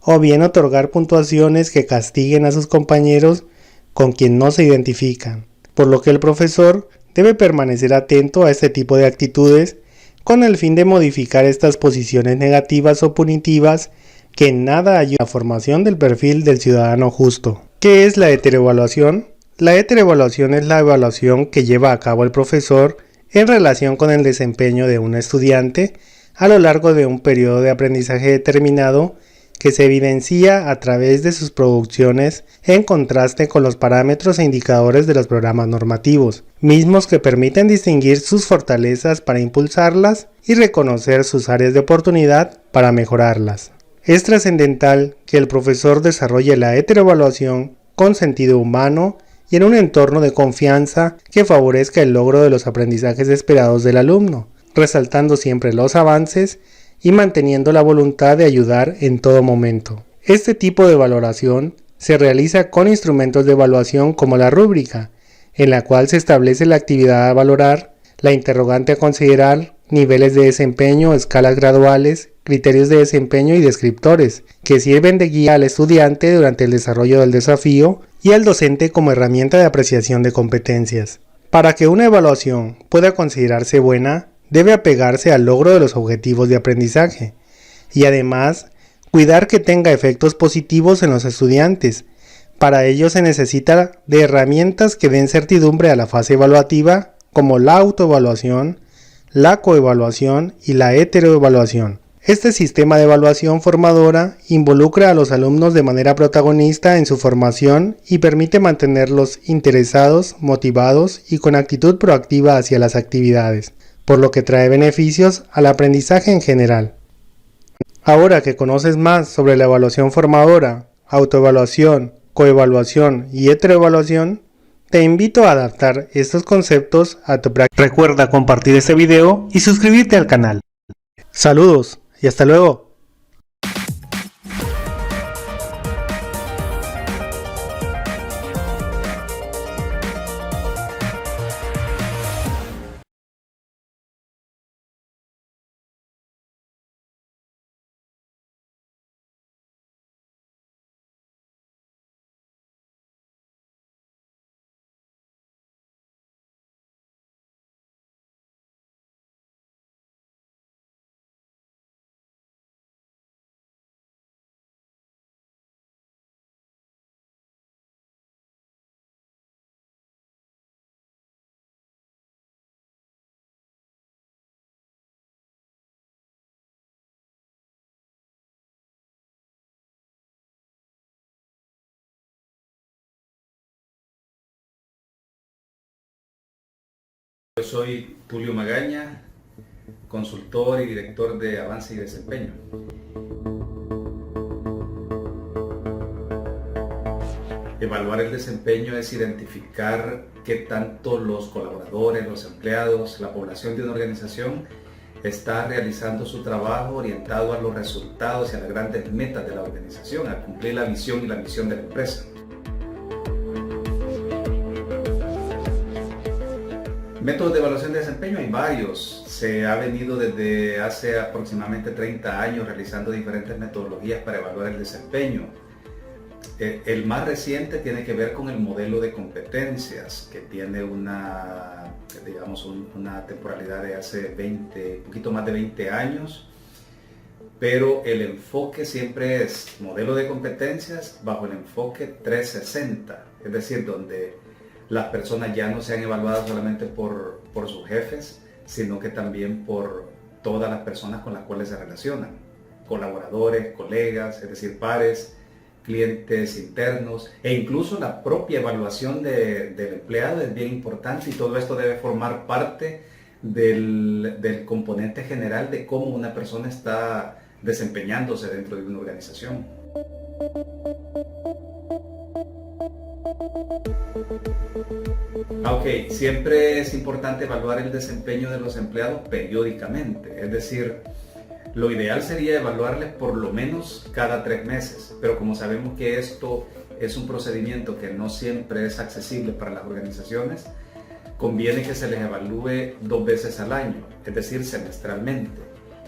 E: o bien otorgar puntuaciones que castiguen a sus compañeros con quien no se identifican, por lo que el profesor debe permanecer atento a este tipo de actitudes con el fin de modificar estas posiciones negativas o punitivas que en nada ayudan a la formación del perfil del ciudadano justo. ¿Qué es la heteroevaluación? La heteroevaluación es la evaluación que lleva a cabo el profesor en relación con el desempeño de un estudiante a lo largo de un periodo de aprendizaje determinado que se evidencia a través de sus producciones en contraste con los parámetros e indicadores de los programas normativos, mismos que permiten distinguir sus fortalezas para impulsarlas y reconocer sus áreas de oportunidad para mejorarlas. Es trascendental que el profesor desarrolle la heteroevaluación con sentido humano y en un entorno de confianza que favorezca el logro de los aprendizajes esperados del alumno, resaltando siempre los avances y manteniendo la voluntad de ayudar en todo momento. Este tipo de valoración se realiza con instrumentos de evaluación como la rúbrica, en la cual se establece la actividad a valorar, la interrogante a considerar, niveles de desempeño, escalas graduales, criterios de desempeño y descriptores, que sirven de guía al estudiante durante el desarrollo del desafío y al docente como herramienta de apreciación de competencias. Para que una evaluación pueda considerarse buena, debe apegarse al logro de los objetivos de aprendizaje y además cuidar que tenga efectos positivos en los estudiantes. Para ello se necesita de herramientas que den certidumbre a la fase evaluativa como la autoevaluación, la coevaluación y la heteroevaluación. Este sistema de evaluación formadora involucra a los alumnos de manera protagonista en su formación y permite mantenerlos interesados, motivados y con actitud proactiva hacia las actividades, por lo que trae beneficios al aprendizaje en general. Ahora que conoces más sobre la evaluación formadora, autoevaluación, coevaluación y heteroevaluación, te invito a adaptar estos conceptos a tu práctica. Recuerda compartir este video y suscribirte al canal. Saludos y hasta luego.
F: Yo soy Tulio Magaña, consultor y director de Avance y Desempeño. Evaluar el desempeño es identificar qué tanto los colaboradores, los empleados, la población de una organización está realizando su trabajo orientado a los resultados y a las grandes metas de la organización, a cumplir la visión y la misión de la empresa. Métodos de evaluación de desempeño hay varios. Se ha venido desde hace aproximadamente 30 años realizando diferentes metodologías para evaluar el desempeño. El más reciente tiene que ver con el modelo de competencias, que tiene una temporalidad de hace poquito más de 20 años, pero el enfoque siempre es modelo de competencias bajo el enfoque 360, es decir, donde las personas ya no sean evaluadas solamente por sus jefes, sino que también por todas las personas con las cuales se relacionan, colaboradores, colegas, es decir, pares, clientes internos, e incluso la propia evaluación del empleado es bien importante, y todo esto debe formar parte del componente general de cómo una persona está desempeñándose dentro de una organización. Ok, siempre es importante evaluar el desempeño de los empleados periódicamente, es decir, lo ideal sería evaluarles por lo menos cada 3 meses, pero como sabemos que esto es un procedimiento que no siempre es accesible para las organizaciones, conviene que se les evalúe 2 veces al año, es decir, semestralmente,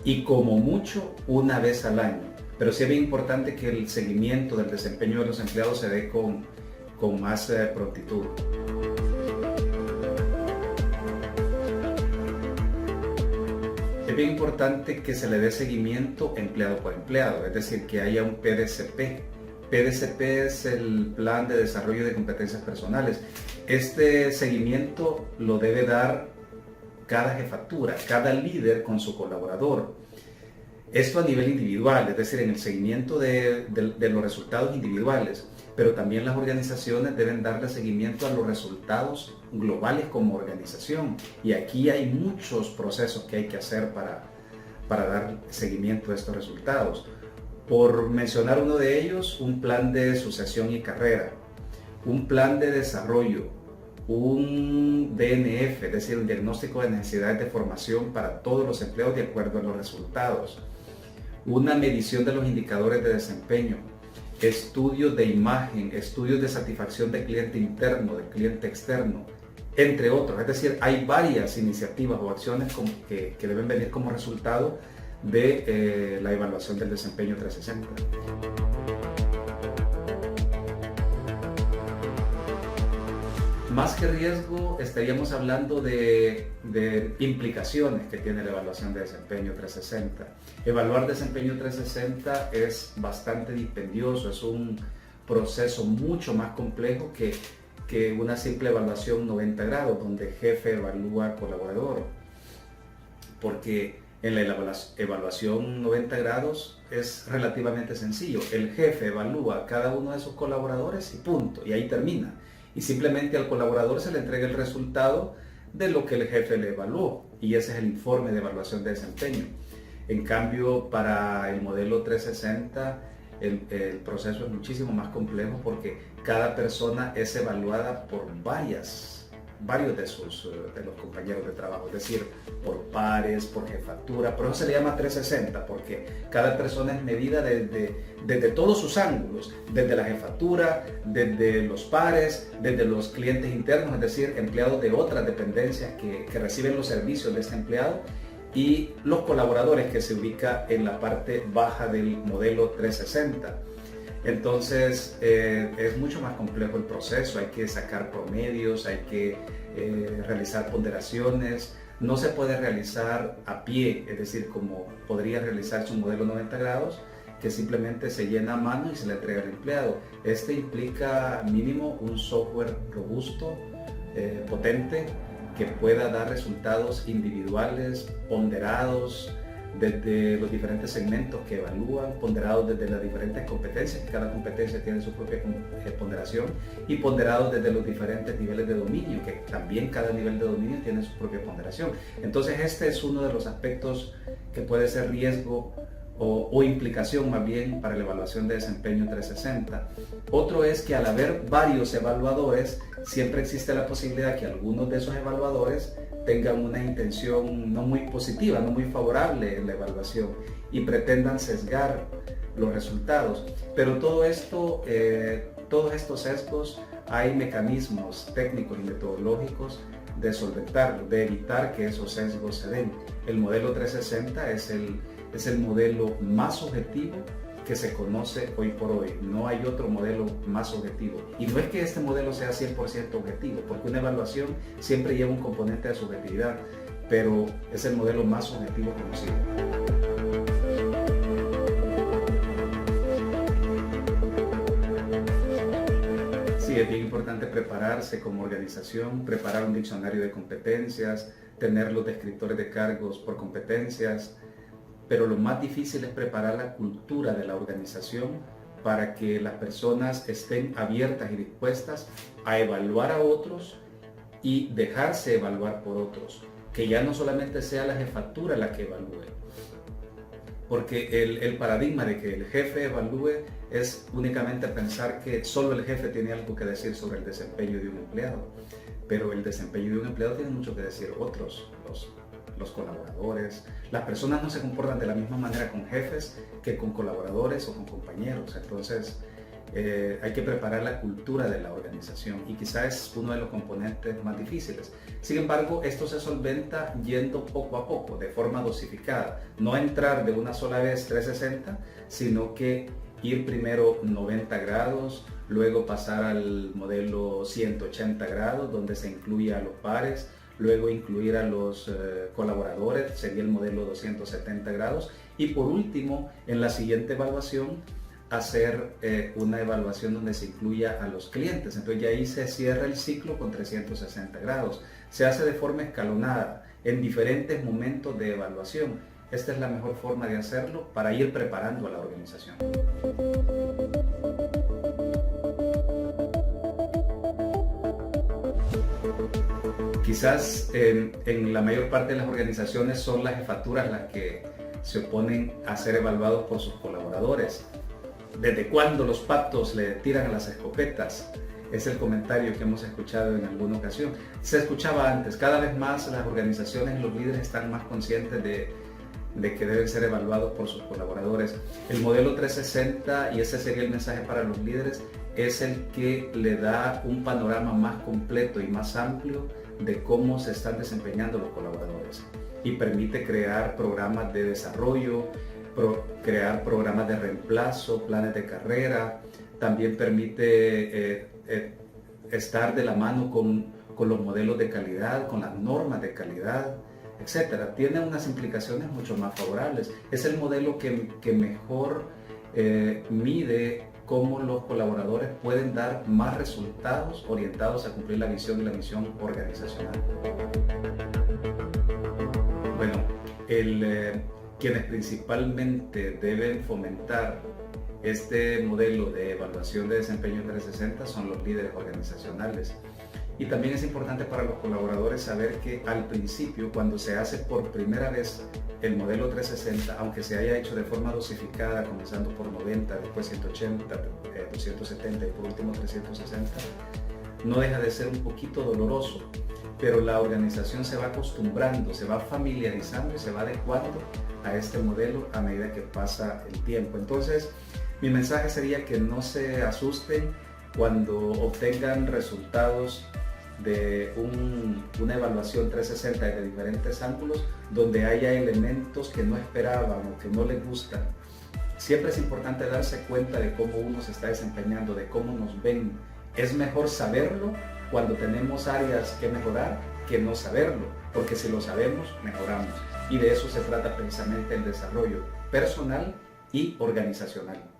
F: y como mucho 1 vez al año. Pero sí es bien importante que el seguimiento del desempeño de los empleados se dé con más prontitud. Es bien importante que se le dé seguimiento empleado por empleado, es decir, que haya un PDCP. PDCP es el Plan de Desarrollo de Competencias Personales. Este seguimiento lo debe dar cada jefatura, cada líder con su colaborador. Esto a nivel individual, es decir, en el seguimiento de los resultados individuales, pero también las organizaciones deben darle seguimiento a los resultados globales como organización. Y aquí hay muchos procesos que hay que hacer para dar seguimiento a estos resultados. Por mencionar uno de ellos, un plan de sucesión y carrera, un plan de desarrollo, un DNF, es decir, un diagnóstico de necesidades de formación para todos los empleados de acuerdo a los resultados, una medición de los indicadores de desempeño, estudios de imagen, estudios de satisfacción de cliente interno, de cliente externo, entre otros. Es decir, hay varias iniciativas o acciones que deben venir como resultado de la evaluación del desempeño 360. Más que riesgo, estaríamos hablando de implicaciones que tiene la evaluación de desempeño 360. Evaluar desempeño 360 es bastante dispendioso, es un proceso mucho más complejo que una simple evaluación 90 grados, donde jefe evalúa al colaborador. Porque en la evaluación 90 grados es relativamente sencillo. El jefe evalúa a cada uno de sus colaboradores y punto, y ahí termina. Y simplemente al colaborador se le entrega el resultado de lo que el jefe le evaluó, y ese es el informe de evaluación de desempeño. En cambio, para el modelo 360, el proceso es muchísimo más complejo porque cada persona es evaluada por varios de los compañeros de trabajo, es decir, por pares, por jefatura. Por eso se le llama 360, porque cada persona es medida desde todos sus ángulos, desde la jefatura, desde los pares, desde los clientes internos, es decir, empleados de otras dependencias que reciben los servicios de este empleado, y los colaboradores, que se ubica en la parte baja del modelo 360. Entonces es mucho más complejo el proceso, hay que sacar promedios, hay que realizar ponderaciones. No se puede realizar a pie, es decir, como podría realizarse un modelo 90 grados, que simplemente se llena a mano y se le entrega al empleado. Este implica mínimo un software robusto, potente, que pueda dar resultados individuales, ponderados desde los diferentes segmentos que evalúan, ponderados desde las diferentes competencias, que cada competencia tiene su propia ponderación, y ponderados desde los diferentes niveles de dominio, que también cada nivel de dominio tiene su propia ponderación. Entonces este es uno de los aspectos que puede ser riesgo o implicación más bien para la evaluación de desempeño 360. Otro es que al haber varios evaluadores, siempre existe la posibilidad que algunos de esos evaluadores tengan una intención no muy positiva, no muy favorable en la evaluación y pretendan sesgar los resultados. Pero todo esto, todos estos sesgos, hay mecanismos técnicos y metodológicos de solventarlo, de evitar que esos sesgos se den. El modelo 360 es el modelo más objetivo que se conoce hoy por hoy. No hay otro modelo más objetivo. Y no es que este modelo sea 100% objetivo, porque una evaluación siempre lleva un componente de subjetividad, pero es el modelo más objetivo conocido. Sí, es bien importante prepararse como organización, preparar un diccionario de competencias, tener los descriptores de cargos por competencias, pero lo más difícil es preparar la cultura de la organización para que las personas estén abiertas y dispuestas a evaluar a otros y dejarse evaluar por otros, que ya no solamente sea la jefatura la que evalúe, porque el paradigma de que el jefe evalúe es únicamente pensar que solo el jefe tiene algo que decir sobre el desempeño de un empleado. pero el desempeño de un empleado tiene mucho que decir otros, los colaboradores. Las personas no se comportan de la misma manera con jefes que con colaboradores o con compañeros. Entonces, hay que preparar la cultura de la organización y quizás es uno de los componentes más difíciles. Sin embargo, esto se solventa yendo poco a poco, de forma dosificada. No entrar de una sola vez 360, sino que ir primero 90 grados, luego pasar al modelo 180 grados, donde se incluye a los pares, luego incluir a los colaboradores, sería el modelo 270 grados, y por último, en la siguiente evaluación, hacer una evaluación donde se incluya a los clientes. Entonces ya ahí se cierra el ciclo con 360 grados. Se hace de forma escalonada, en diferentes momentos de evaluación. Esta es la mejor forma de hacerlo para ir preparando a la organización. Quizás en la mayor parte de las organizaciones son las jefaturas las que se oponen a ser evaluados por sus colaboradores. ¿Desde cuándo los patos le tiran a las escopetas? Es el comentario que hemos escuchado en alguna ocasión. Se escuchaba antes. Cada vez más las organizaciones y los líderes están más conscientes de que deben ser evaluados por sus colaboradores. El modelo 360, y ese sería el mensaje para los líderes, es el que le da un panorama más completo y más amplio de cómo se están desempeñando los colaboradores y permite crear programas de desarrollo, crear programas de reemplazo, planes de carrera. También permite estar de la mano con los modelos de calidad, con las normas de calidad, etcétera. Tiene unas implicaciones mucho más favorables. Es el modelo que mejor mide cómo los colaboradores pueden dar más resultados orientados a cumplir la visión y la misión organizacional. Bueno, quienes principalmente deben fomentar este modelo de evaluación de desempeño 360 son los líderes organizacionales. Y también es importante para los colaboradores saber que al principio, cuando se hace por primera vez el modelo 360, aunque se haya hecho de forma dosificada, comenzando por 90, después 180, 270 y por último 360, no deja de ser un poquito doloroso, pero la organización se va acostumbrando, se va familiarizando y se va adecuando a este modelo a medida que pasa el tiempo. Entonces, mi mensaje sería que no se asusten cuando obtengan resultados de una evaluación 360 de diferentes ángulos donde haya elementos que no esperaban o que no les gustan. Siempre es importante darse cuenta de cómo uno se está desempeñando, de cómo nos ven. Es mejor saberlo cuando tenemos áreas que mejorar que no saberlo, porque si lo sabemos, mejoramos. Y de eso se trata precisamente el desarrollo personal y organizacional.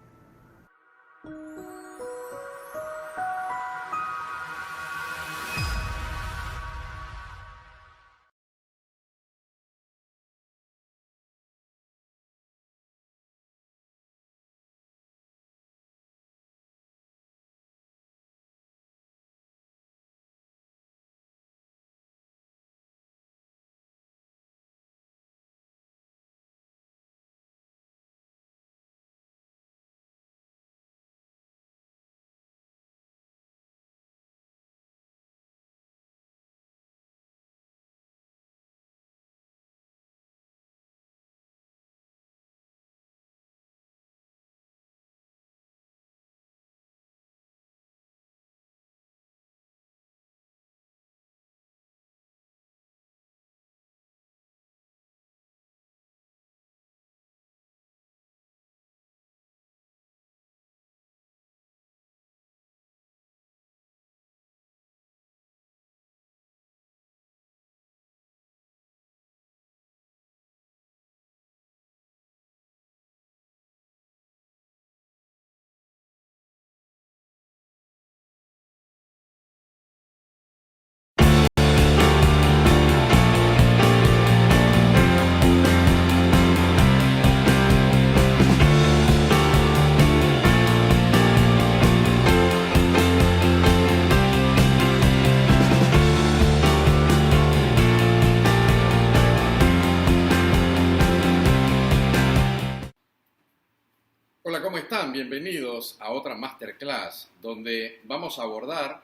G: Hola, ¿cómo están? Bienvenidos a otra masterclass donde vamos a abordar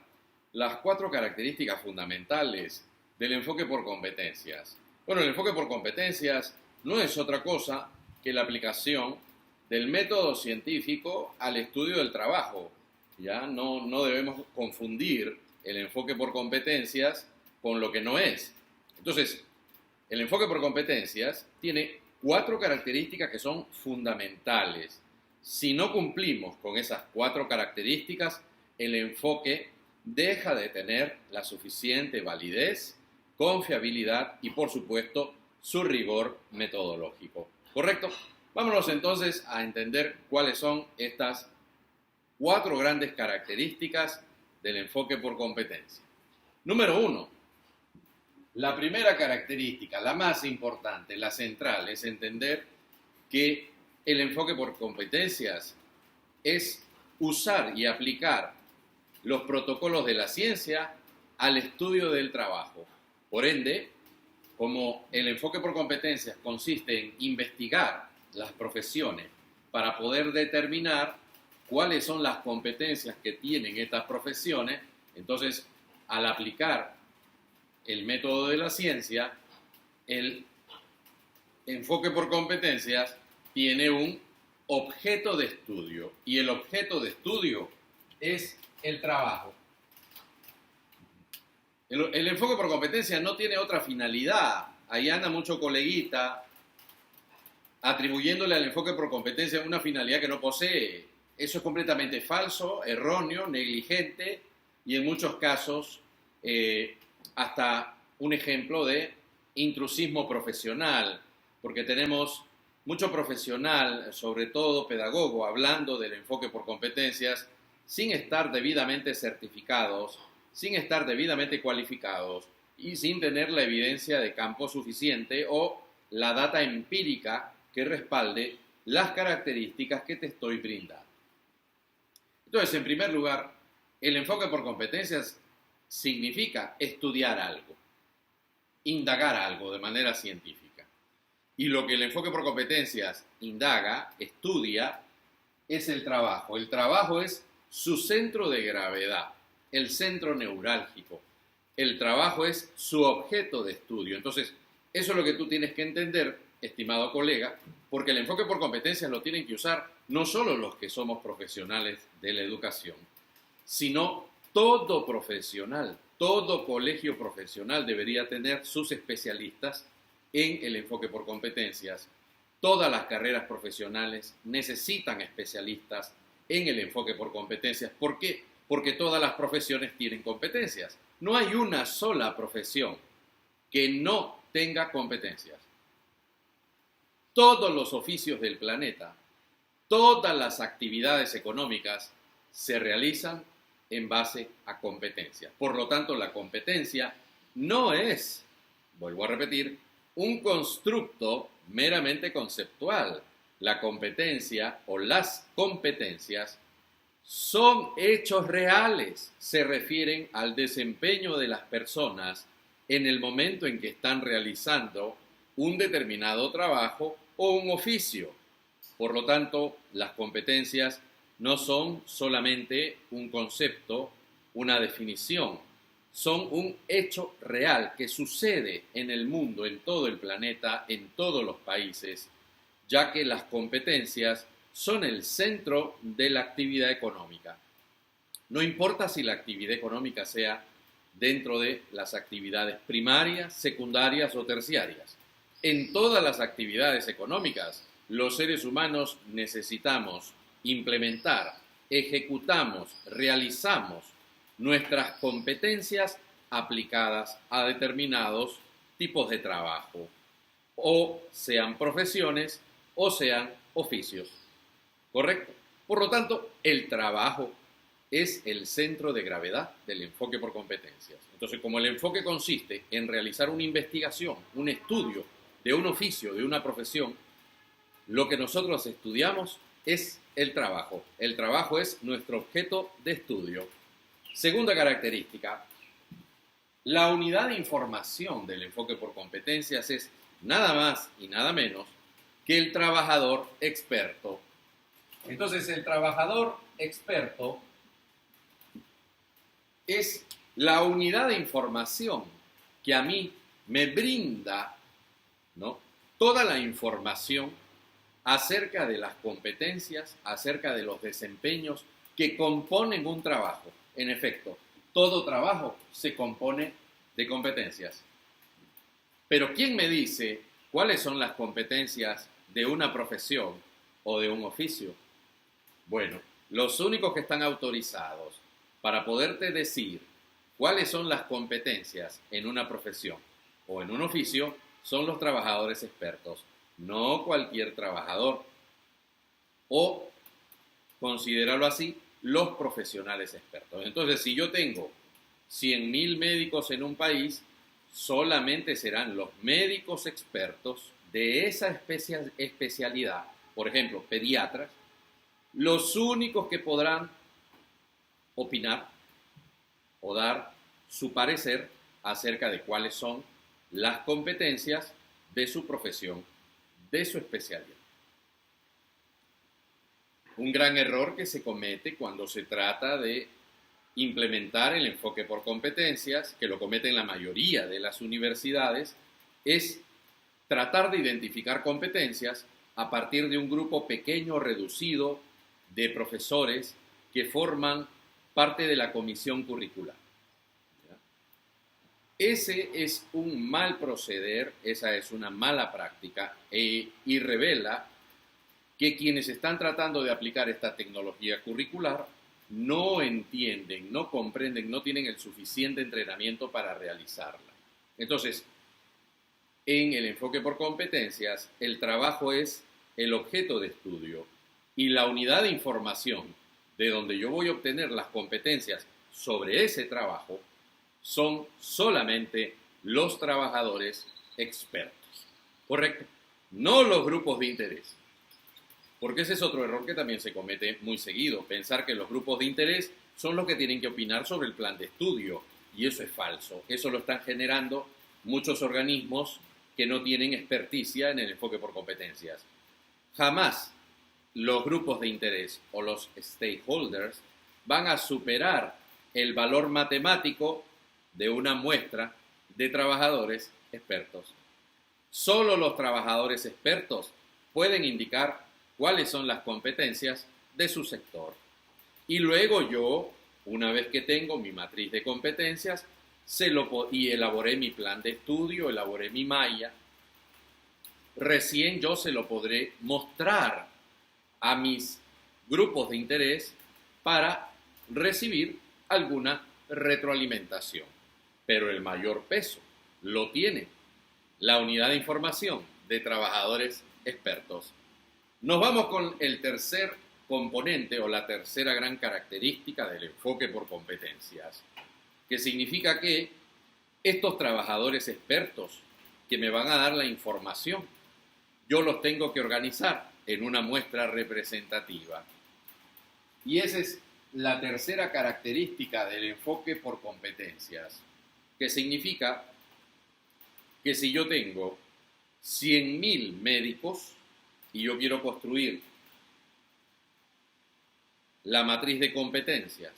G: las 4 características fundamentales del enfoque por competencias. Bueno, el enfoque por competencias no es otra cosa que la aplicación del método científico al estudio del trabajo. Ya no debemos confundir el enfoque por competencias con lo que no es. Entonces, el enfoque por competencias tiene 4 características que son fundamentales. Si no cumplimos con esas 4 características, el enfoque deja de tener la suficiente validez, confiabilidad y, por supuesto, su rigor metodológico. ¿Correcto? Vámonos entonces a entender cuáles son estas 4 grandes características del enfoque por competencia. Número 1. La primera característica, la más importante, la central, es entender que el enfoque por competencias es usar y aplicar los protocolos de la ciencia al estudio del trabajo. Por ende, como el enfoque por competencias consiste en investigar las profesiones para poder determinar cuáles son las competencias que tienen estas profesiones, entonces, al aplicar el método de la ciencia, el enfoque por competencias tiene un objeto de estudio, y el objeto de estudio es el trabajo. El enfoque por competencias no tiene otra finalidad. Ahí anda mucho coleguita atribuyéndole al enfoque por competencia una finalidad que no posee. Eso es completamente falso, erróneo, negligente y en muchos casos hasta un ejemplo de intrusismo profesional, porque tenemos mucho profesional, sobre todo pedagogo, hablando del enfoque por competencias sin estar debidamente certificados, sin estar debidamente cualificados y sin tener la evidencia de campo suficiente o la data empírica que respalde las características que te estoy brindando. Entonces, en primer lugar, el enfoque por competencias significa estudiar algo, indagar algo de manera científica. Y lo que el enfoque por competencias indaga, estudia, es el trabajo. El trabajo es su centro de gravedad, el centro neurálgico. El trabajo es su objeto de estudio. Entonces, eso es lo que tú tienes que entender, estimado colega, porque el enfoque por competencias lo tienen que usar no solo los que somos profesionales de la educación, sino todo profesional, todo colegio profesional debería tener sus especialistas en el enfoque por competencias. Todas las carreras profesionales necesitan especialistas en el enfoque por competencias. ¿Por qué? Porque todas las profesiones tienen competencias. No hay una sola profesión que no tenga competencias. Todos los oficios del planeta, todas las actividades económicas se realizan en base a competencias. Por lo tanto, la competencia no es, vuelvo a repetir, un constructo meramente conceptual. La competencia o las competencias son hechos reales, se refieren al desempeño de las personas en el momento en que están realizando un determinado trabajo o un oficio. Por lo tanto, las competencias no son solamente un concepto, una definición, son un hecho real que sucede en el mundo, en todo el planeta, en todos los países, ya que las competencias son el centro de la actividad económica. No importa si la actividad económica sea dentro de las actividades primarias, secundarias o terciarias. En todas las actividades económicas, los seres humanos necesitamos implementar, ejecutamos, realizamos nuestras competencias aplicadas a determinados tipos de trabajo, o sean profesiones o sean oficios. ¿Correcto? Por lo tanto, el trabajo es el centro de gravedad del enfoque por competencias. Entonces, como el enfoque consiste en realizar una investigación, un estudio de un oficio, de una profesión, lo que nosotros estudiamos es el trabajo. El trabajo es nuestro objeto de estudio. Segunda característica, la unidad de información del enfoque por competencias es nada más y nada menos que el trabajador experto. Entonces, el trabajador experto es la unidad de información que a mí me brinda, ¿no?, toda la información acerca de las competencias, acerca de los desempeños que componen un trabajo. En efecto, todo trabajo se compone de competencias. Pero ¿quién me dice cuáles son las competencias de una profesión o de un oficio? Bueno, los únicos que están autorizados para poderte decir cuáles son las competencias en una profesión o en un oficio son los trabajadores expertos, no cualquier trabajador. O, considéralo así, los profesionales expertos. Entonces, si yo tengo 100.000 médicos en un país, solamente serán los médicos expertos de esa especialidad, por ejemplo, pediatras, los únicos que podrán opinar o dar su parecer acerca de cuáles son las competencias de su profesión, de su especialidad. Un gran error que se comete cuando se trata de implementar el enfoque por competencias, que lo cometen la mayoría de las universidades, es tratar de identificar competencias a partir de un grupo pequeño, reducido, de profesores que forman parte de la comisión curricular. Ese es un mal proceder, esa es una mala práctica y revela que quienes están tratando de aplicar esta tecnología curricular no entienden, no comprenden, no tienen el suficiente entrenamiento para realizarla. Entonces, en el enfoque por competencias, el trabajo es el objeto de estudio y la unidad de información de donde yo voy a obtener las competencias sobre ese trabajo son solamente los trabajadores expertos. ¿Correcto? No los grupos de interés. Porque ese es otro error que también se comete muy seguido, pensar que los grupos de interés son los que tienen que opinar sobre el plan de estudio, y eso es falso. Eso lo están generando muchos organismos que no tienen experticia en el enfoque por competencias. Jamás los grupos de interés o los stakeholders van a superar el valor matemático de una muestra de trabajadores expertos. Solo los trabajadores expertos pueden indicar cuáles son las competencias de su sector. Y luego yo, una vez que tengo mi matriz de competencias, y elaboré mi plan de estudio, elaboré mi malla, recién yo se lo podré mostrar a mis grupos de interés para recibir alguna retroalimentación. Pero el mayor peso lo tiene la unidad de información de trabajadores expertos. Nos vamos con el tercer componente o la tercera gran característica del enfoque por competencias, que significa que estos trabajadores expertos que me van a dar la información, yo los tengo que organizar en una muestra representativa. Y esa es la tercera característica del enfoque por competencias, que significa que si yo tengo 100.000 médicos y yo quiero construir la matriz de competencias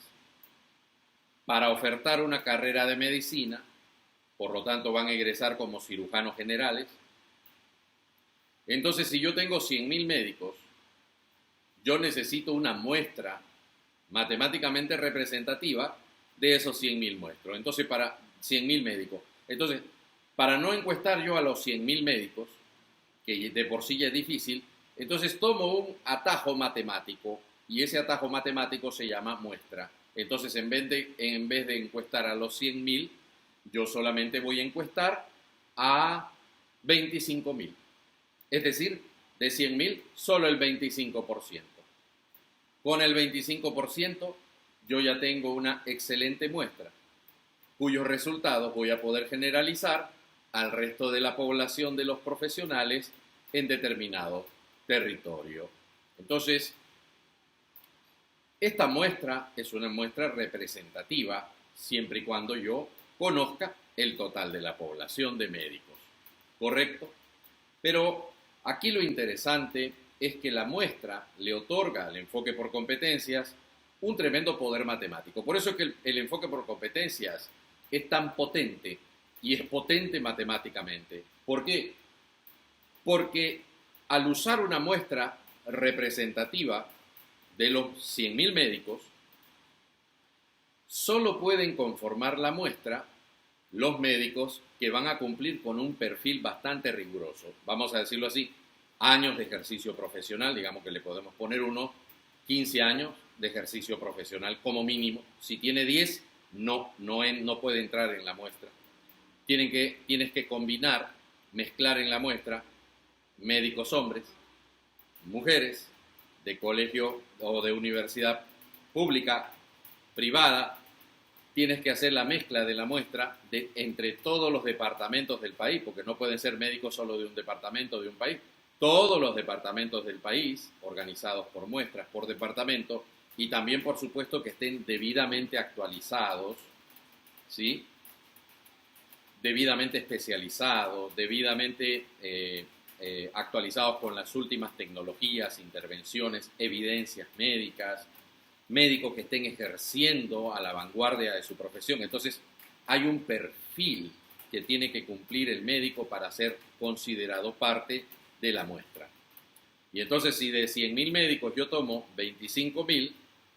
G: para ofertar una carrera de medicina, por lo tanto van a egresar como cirujanos generales, entonces si yo tengo 100.000 médicos, yo necesito una muestra matemáticamente representativa de esos 100.000 muestros. Entonces, para 100.000 médicos. Entonces, para no encuestar yo a los 100.000 médicos, que de por sí ya es difícil, entonces tomo un atajo matemático y ese atajo matemático se llama muestra. Entonces, en vez de encuestar a los 100.000, yo solamente voy a encuestar a 25.000. Es decir, de 100.000, solo el 25%. Con el 25%, yo ya tengo una excelente muestra, cuyos resultados voy a poder generalizar al resto de la población de los profesionales en determinado territorio. Entonces, esta muestra es una muestra representativa siempre y cuando yo conozca el total de la población de médicos. ¿Correcto? Pero aquí lo interesante es que la muestra le otorga al enfoque por competencias un tremendo poder matemático. Por eso es que el enfoque por competencias es tan potente y es potente matemáticamente. ¿Por qué? Porque al usar una muestra representativa de los 100.000 médicos, solo pueden conformar la muestra los médicos que van a cumplir con un perfil bastante riguroso. Vamos a decirlo así, años de ejercicio profesional, digamos que le podemos poner unos 15 años de ejercicio profesional como mínimo. Si tiene 10, no puede entrar en la muestra. Tienes que combinar, mezclar en la muestra médicos hombres, mujeres, de colegio o de universidad pública, privada. Tienes que hacer la mezcla de la muestra entre todos los departamentos del país, porque no pueden ser médicos solo de un departamento de un país. Todos los departamentos del país, organizados por muestras, por departamento, y también, por supuesto, que estén debidamente actualizados, ¿sí? Debidamente especializados, debidamente actualizados con las últimas tecnologías, intervenciones, evidencias médicas, médicos que estén ejerciendo a la vanguardia de su profesión. Entonces, hay un perfil que tiene que cumplir el médico para ser considerado parte de la muestra. Y entonces, si de 100.000 médicos yo tomo 25.000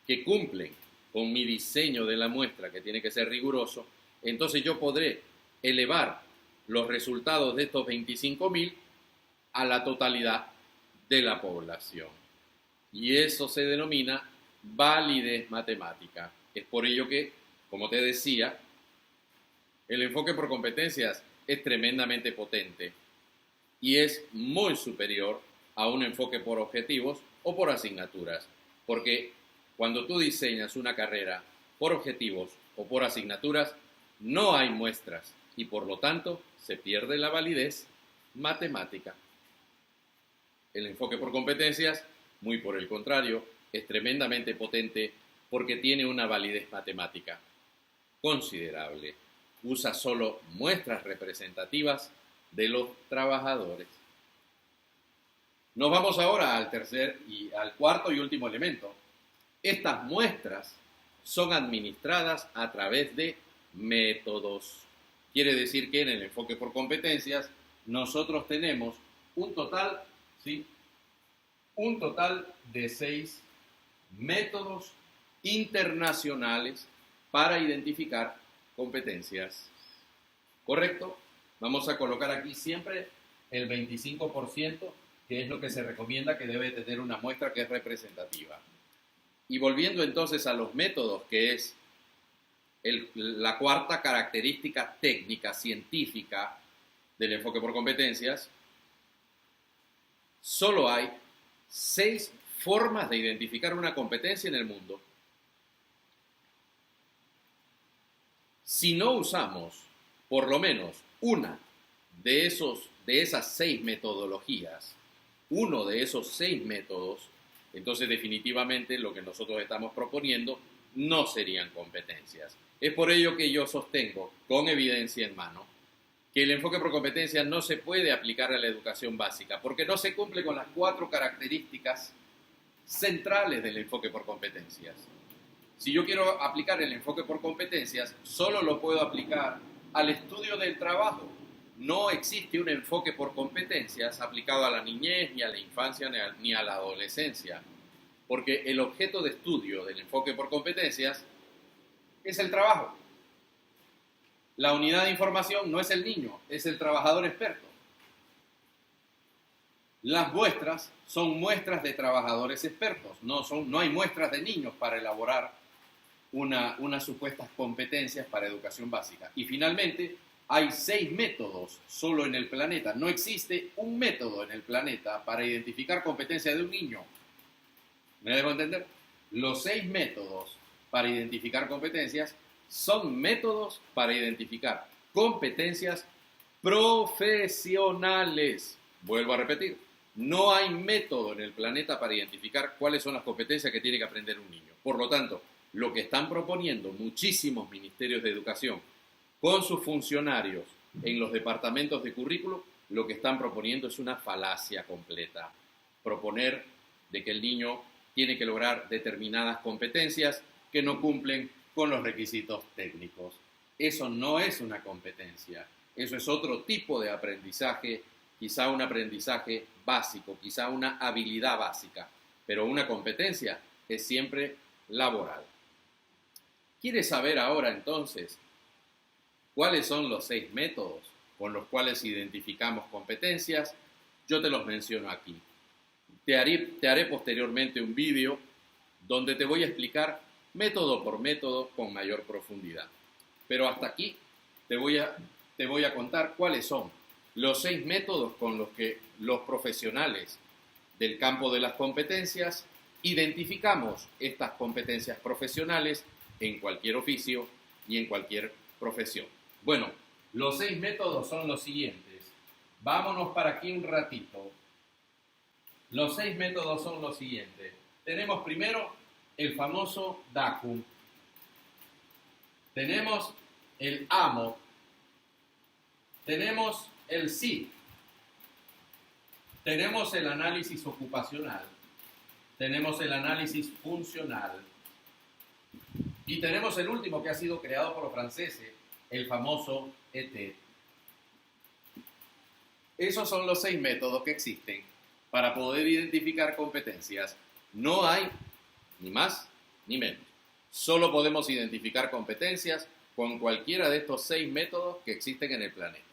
G: que cumplen con mi diseño de la muestra, que tiene que ser riguroso, entonces yo podré elevar los resultados de estos 25.000 a la totalidad de la población. Y eso se denomina validez matemática. Es por ello que, como te decía, el enfoque por competencias es tremendamente potente y es muy superior a un enfoque por objetivos o por asignaturas. Porque cuando tú diseñas una carrera por objetivos o por asignaturas, no hay muestras y por lo tanto se pierde la validez matemática. El enfoque por competencias, muy por el contrario, es tremendamente potente porque tiene una validez matemática considerable. Usa solo muestras representativas de los trabajadores. Nos vamos ahora al cuarto y último elemento. Estas muestras son administradas a través de métodos. Quiere decir que en el enfoque por competencias nosotros tenemos un total de 6 métodos internacionales para identificar competencias. ¿Correcto? Vamos a colocar aquí siempre el 25%, que es lo que se recomienda que debe tener una muestra que es representativa. Y volviendo entonces a los métodos, que es la cuarta característica técnica científica del enfoque por competencias, solo hay 6 formas de identificar una competencia en el mundo. Si no usamos por lo menos una de esas 6 metodologías, uno de esos 6 métodos, entonces definitivamente lo que nosotros estamos proponiendo no serían competencias. Es por ello que yo sostengo, con evidencia en mano, que el enfoque por competencias no se puede aplicar a la educación básica, porque no se cumple con las 4 características centrales del enfoque por competencias. Si yo quiero aplicar el enfoque por competencias, solo lo puedo aplicar al estudio del trabajo. No existe un enfoque por competencias aplicado a la niñez, ni a la infancia, ni a la adolescencia, porque el objeto de estudio del enfoque por competencias es el trabajo. La unidad de información no es el niño, es el trabajador experto. Las muestras son muestras de trabajadores expertos, no hay muestras de niños para elaborar unas supuestas competencias para educación básica. Y finalmente, hay 6 métodos solo en el planeta. No existe un método en el planeta para identificar competencia de un niño. ¿Me debo entender? Los 6 métodos para identificar competencias son métodos para identificar competencias profesionales. Vuelvo a repetir, no hay método en el planeta para identificar cuáles son las competencias que tiene que aprender un niño. Por lo tanto, lo que están proponiendo muchísimos ministerios de educación con sus funcionarios en los departamentos de currículo, lo que están proponiendo es una falacia completa. Proponer de que el niño tiene que lograr determinadas competencias que no cumplen con los requisitos técnicos. Eso no es una competencia, eso es otro tipo de aprendizaje, quizá un aprendizaje básico, quizá una habilidad básica, pero una competencia es siempre laboral. ¿Quieres saber ahora entonces cuáles son los 6 métodos con los cuales identificamos competencias? Yo te los menciono aquí. Te haré posteriormente un vídeo donde te voy a explicar método por método con mayor profundidad. Pero hasta aquí te voy a contar cuáles son los 6 métodos con los que los profesionales del campo de las competencias identificamos estas competencias profesionales en cualquier oficio y en cualquier profesión. Bueno, los 6 métodos son los siguientes. Vámonos para aquí un ratito. Los 6 métodos son los siguientes. Tenemos primero el famoso DACU. Tenemos el AMO. Tenemos el SIT. Tenemos el análisis ocupacional. Tenemos el análisis funcional. Y tenemos el último que ha sido creado por los franceses, el famoso ET. Esos son los 6 métodos que existen para poder identificar competencias. No hay ni más ni menos. Solo podemos identificar competencias con cualquiera de estos 6 métodos que existen en el planeta.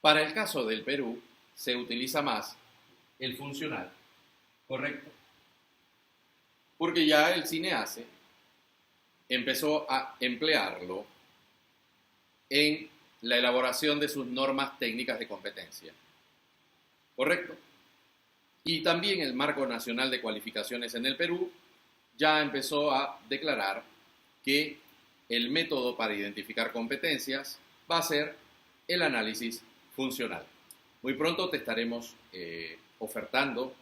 G: Para el caso del Perú, se utiliza más el funcional, ¿correcto? Porque ya el CINEACE empezó a emplearlo en la elaboración de sus normas técnicas de competencia, ¿correcto? Y también el Marco Nacional de Cualificaciones en el Perú ya empezó a declarar que el método para identificar competencias va a ser el análisis funcional. Muy pronto te estaremos ofertando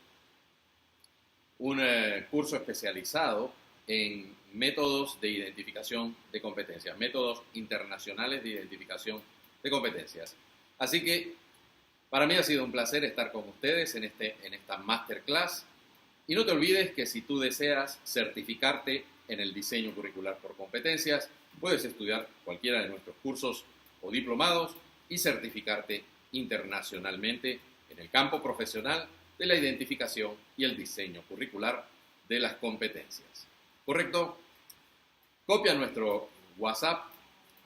G: un curso especializado en métodos de identificación de competencias, métodos internacionales de identificación de competencias. Así que para mí ha sido un placer estar con ustedes en esta masterclass. Y no te olvides que si tú deseas certificarte en el diseño curricular por competencias, puedes estudiar cualquiera de nuestros cursos o diplomados y certificarte internacionalmente en el campo profesional de la identificación y el diseño curricular de las competencias. ¿Correcto? Copia nuestro WhatsApp,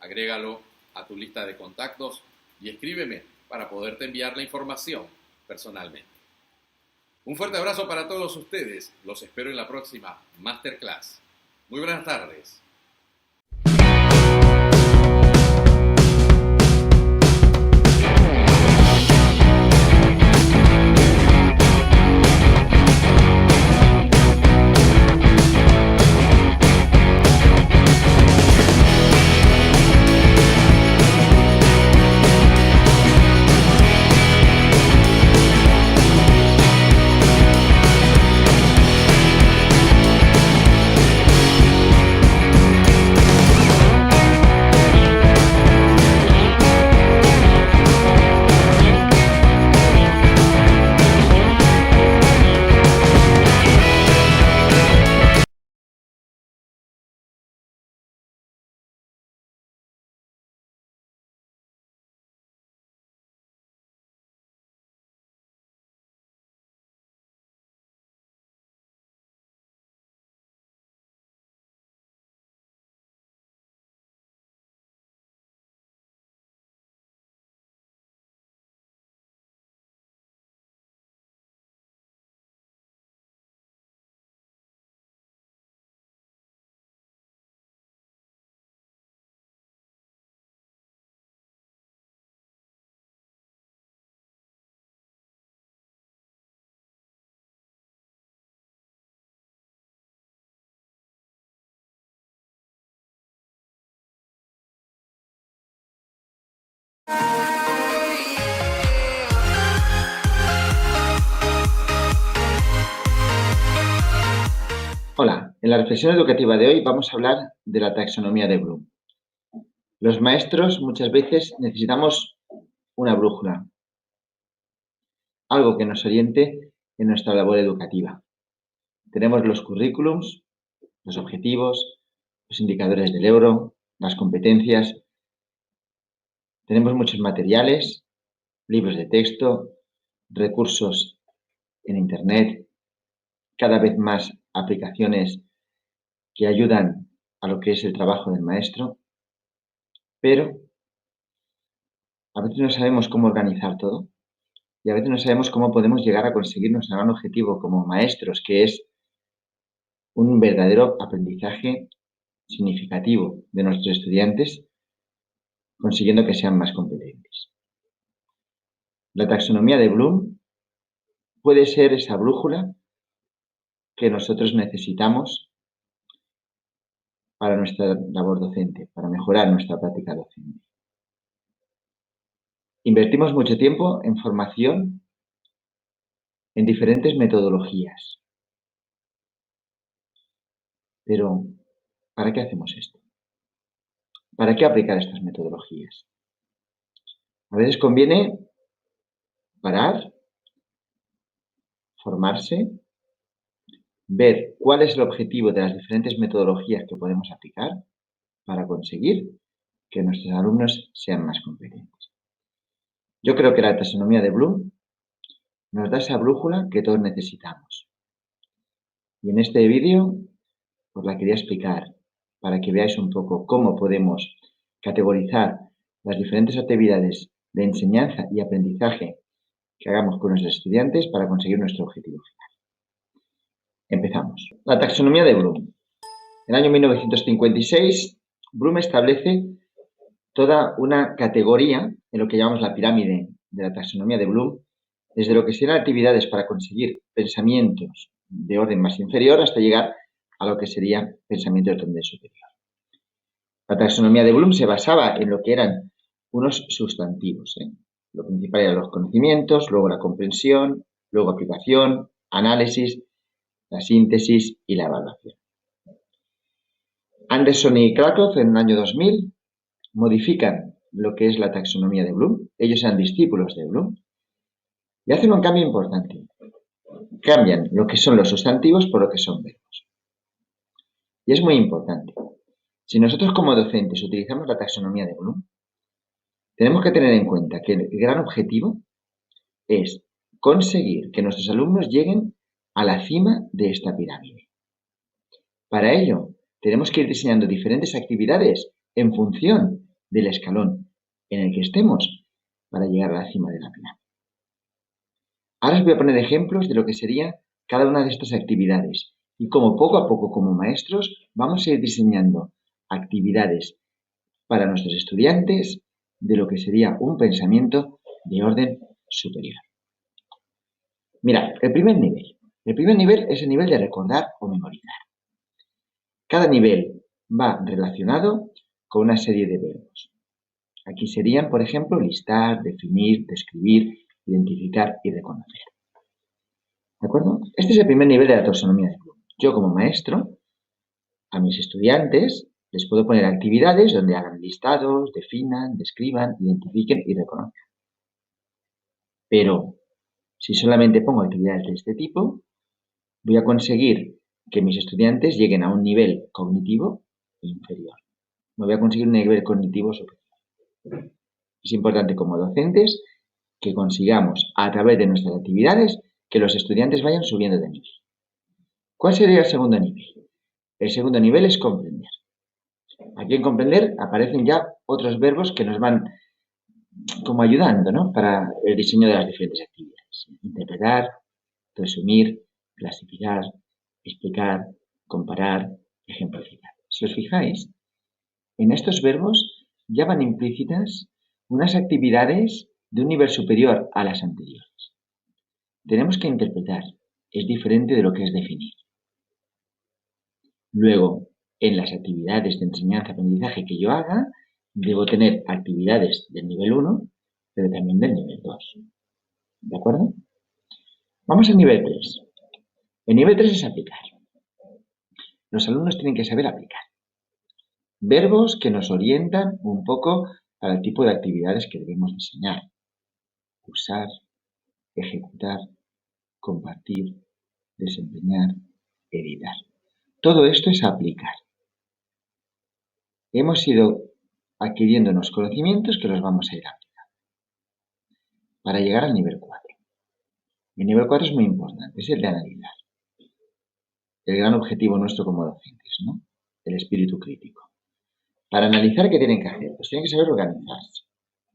G: agrégalo a tu lista de contactos y escríbeme para poderte enviar la información personalmente. Un fuerte abrazo para todos ustedes. Los espero en la próxima Masterclass. Muy buenas tardes.
H: Hola, en la reflexión educativa de hoy vamos a hablar de la taxonomía de Bloom. Los maestros muchas veces necesitamos una brújula, algo que nos oriente en nuestra labor educativa. Tenemos los currículums, los objetivos, los indicadores del euro, las competencias. Tenemos muchos materiales, libros de texto, recursos en Internet, cada vez más aplicaciones que ayudan a lo que es el trabajo del maestro, pero a veces no sabemos cómo organizar todo y a veces no sabemos cómo podemos llegar a conseguir nuestro gran objetivo como maestros, que es un verdadero aprendizaje significativo de nuestros estudiantes, consiguiendo que sean más competentes. La taxonomía de Bloom puede ser esa brújula que nosotros necesitamos para nuestra labor docente, para mejorar nuestra práctica docente. Invertimos mucho tiempo en formación en diferentes metodologías. Pero, ¿para qué hacemos esto? ¿Para qué aplicar estas metodologías? A veces conviene parar, formarse, ver cuál es el objetivo de las diferentes metodologías que podemos aplicar para conseguir que nuestros alumnos sean más competentes. Yo creo que la taxonomía de Bloom nos da esa brújula que todos necesitamos. Y en este vídeo os la quería explicar para que veáis un poco cómo podemos categorizar las diferentes actividades de enseñanza y aprendizaje que hagamos con nuestros estudiantes para conseguir nuestro objetivo final. Empezamos. La taxonomía de Bloom. En el año 1956, Bloom establece toda una categoría en lo que llamamos la pirámide de la taxonomía de Bloom, desde lo que serían actividades para conseguir pensamientos de orden más inferior hasta llegar a lo que sería pensamiento de orden superior. La taxonomía de Bloom se basaba en lo que eran unos sustantivos. Lo principal eran los conocimientos, luego la comprensión, luego aplicación, análisis, la síntesis y la evaluación. Anderson y Krakow en el año 2000 modifican lo que es la taxonomía de Bloom. Ellos eran discípulos de Bloom y hacen un cambio importante. Cambian lo que son los sustantivos por lo que son verbos. Y es muy importante. Si nosotros como docentes utilizamos la taxonomía de Bloom, tenemos que tener en cuenta que el gran objetivo es conseguir que nuestros alumnos lleguen a la cima de esta pirámide. Para ello, tenemos que ir diseñando diferentes actividades en función del escalón en el que estemos para llegar a la cima de la pirámide. Ahora os voy a poner ejemplos de lo que sería cada una de estas actividades y cómo poco a poco como maestros vamos a ir diseñando actividades para nuestros estudiantes de lo que sería un pensamiento de orden superior. Mirad, el primer nivel es el nivel de recordar o memorizar. Cada nivel va relacionado con una serie de verbos. Aquí serían, por ejemplo, listar, definir, describir, identificar y reconocer. ¿De acuerdo? Este es el primer nivel de la taxonomía de Bloom. Yo como maestro, a mis estudiantes les puedo poner actividades donde hagan listados, definan, describan, identifiquen y reconozcan. Pero si solamente pongo actividades de este tipo, voy a conseguir que mis estudiantes lleguen a un nivel cognitivo inferior. No voy a conseguir un nivel cognitivo superior. Es importante como docentes que consigamos a través de nuestras actividades que los estudiantes vayan subiendo de nivel. ¿Cuál sería el segundo nivel? El segundo nivel es comprender. Aquí en comprender aparecen ya otros verbos que nos van como ayudando, ¿no?, para el diseño de las diferentes actividades. Interpretar, resumir, clasificar, explicar, comparar, ejemplificar. Si os fijáis, en estos verbos ya van implícitas unas actividades de un nivel superior a las anteriores. Tenemos que interpretar, es diferente de lo que es definir. Luego, en las actividades de enseñanza-aprendizaje que yo haga, debo tener actividades del nivel 1, pero también del nivel 2. ¿De acuerdo? Vamos al nivel 3. El nivel 3 es aplicar. Los alumnos tienen que saber aplicar. Verbos que nos orientan un poco al tipo de actividades que debemos diseñar. Usar, ejecutar, compartir, desempeñar, editar. Todo esto es aplicar. Hemos ido adquiriendo unos conocimientos que los vamos a ir aplicando para llegar al nivel 4. El nivel 4 es muy importante, es el de analizar. El gran objetivo nuestro como docentes, ¿no? El espíritu crítico. Para analizar, ¿qué tienen que hacer? Pues tienen que saber organizarse,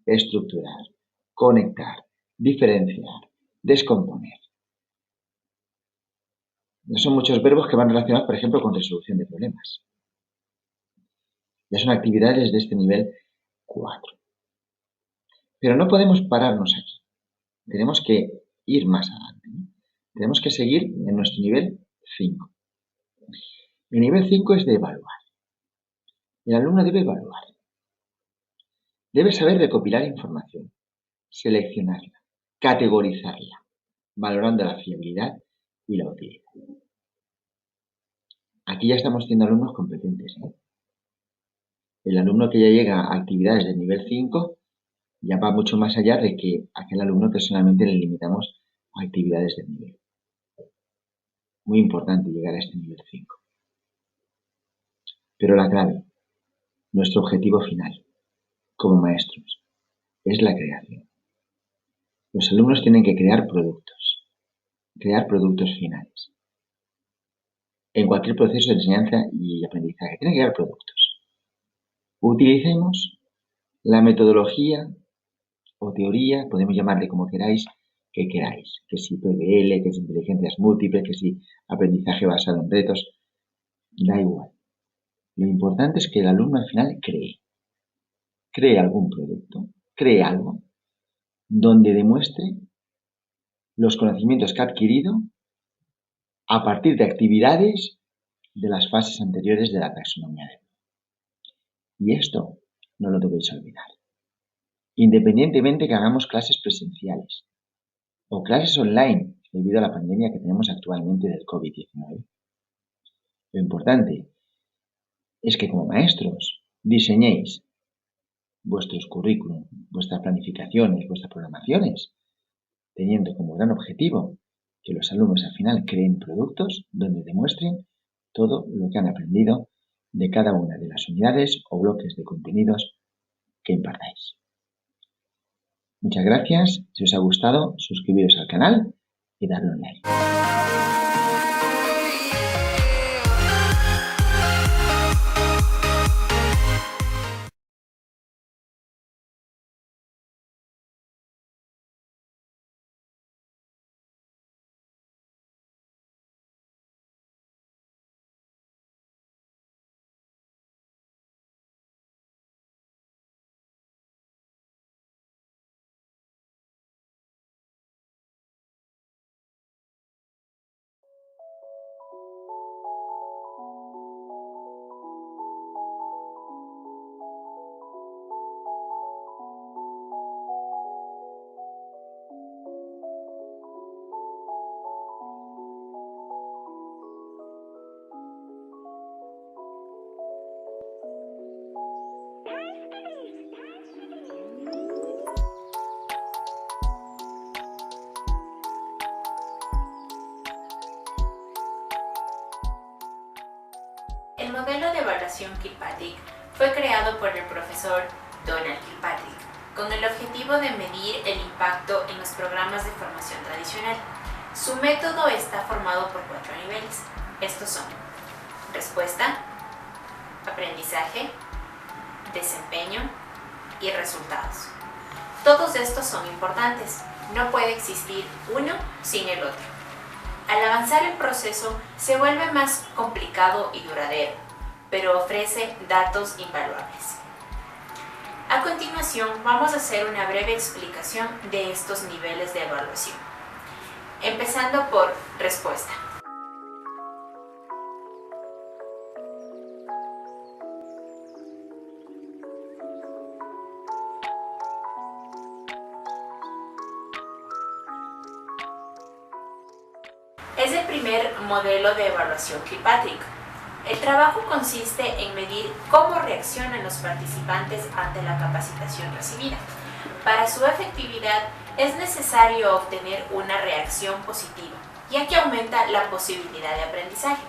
H: estructurar, conectar, diferenciar, descomponer. Son muchos verbos que van relacionados, por ejemplo, con resolución de problemas. Ya son actividades de este nivel 4. Pero no podemos pararnos aquí. Tenemos que ir más adelante, ¿no? Tenemos que seguir en nuestro nivel 5. El nivel 5 es de evaluar. El alumno debe evaluar. Debe saber recopilar información, seleccionarla, categorizarla, valorando la fiabilidad y la utilidad. Aquí ya estamos siendo alumnos competentes, ¿eh? El alumno que ya llega a actividades del nivel 5 ya va mucho más allá de que aquel alumno que solamente le limitamos a actividades del nivel. Muy importante llegar a este nivel 5. Pero la clave, nuestro objetivo final, como maestros, es la creación. Los alumnos tienen que crear productos finales. En cualquier proceso de enseñanza y aprendizaje, tienen que crear productos. Utilicemos la metodología o teoría, podemos llamarle como queráis, que si PBL, que si inteligencias múltiples, que si aprendizaje basado en retos, da igual. Lo importante es que el alumno al final cree algún producto, cree algo, donde demuestre los conocimientos que ha adquirido a partir de actividades de las fases anteriores de la taxonomía de Bloom. Y esto no lo debéis olvidar. Independientemente que hagamos clases presenciales o clases online debido a la pandemia que tenemos actualmente del COVID-19, lo importante es que como maestros diseñéis vuestros currículum, vuestras planificaciones, vuestras programaciones, teniendo como gran objetivo que los alumnos al final creen productos donde demuestren todo lo que han aprendido de cada una de las unidades o bloques de contenidos que impartáis. Muchas gracias. Si os ha gustado, suscribiros al canal y darle un like.
I: El modelo de evaluación Kilpatrick fue creado por el profesor Donald Kilpatrick con el objetivo de medir el impacto en los programas de formación tradicional. Su método está formado por 4 niveles. Estos son: respuesta, aprendizaje, desempeño y resultados. Todos estos son importantes. No puede existir uno sin el otro. Al avanzar el proceso se vuelve más complicado y duradero, pero ofrece datos invaluables. A continuación vamos a hacer una breve explicación de estos niveles de evaluación, empezando por respuesta. Es el primer modelo de evaluación Kilpatrick. El trabajo consiste en medir cómo reaccionan los participantes ante la capacitación recibida. Para su efectividad es necesario obtener una reacción positiva, ya que aumenta la posibilidad de aprendizaje.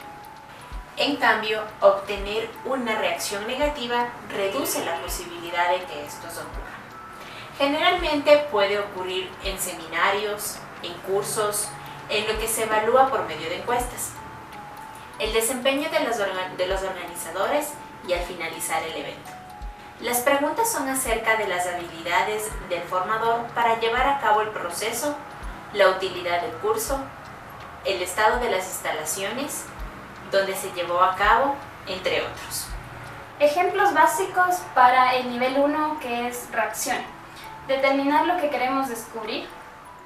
I: En cambio, obtener una reacción negativa reduce la posibilidad de que estos ocurran. Generalmente puede ocurrir en seminarios, en cursos, en lo que se evalúa por medio de encuestas. El desempeño de los organizadores y al finalizar el evento. Las preguntas son acerca de las habilidades del formador para llevar a cabo el proceso, la utilidad del curso, el estado de las instalaciones, donde se llevó a cabo, entre otros.
J: Ejemplos básicos para el nivel 1, que es reacción. Determinar lo que queremos descubrir,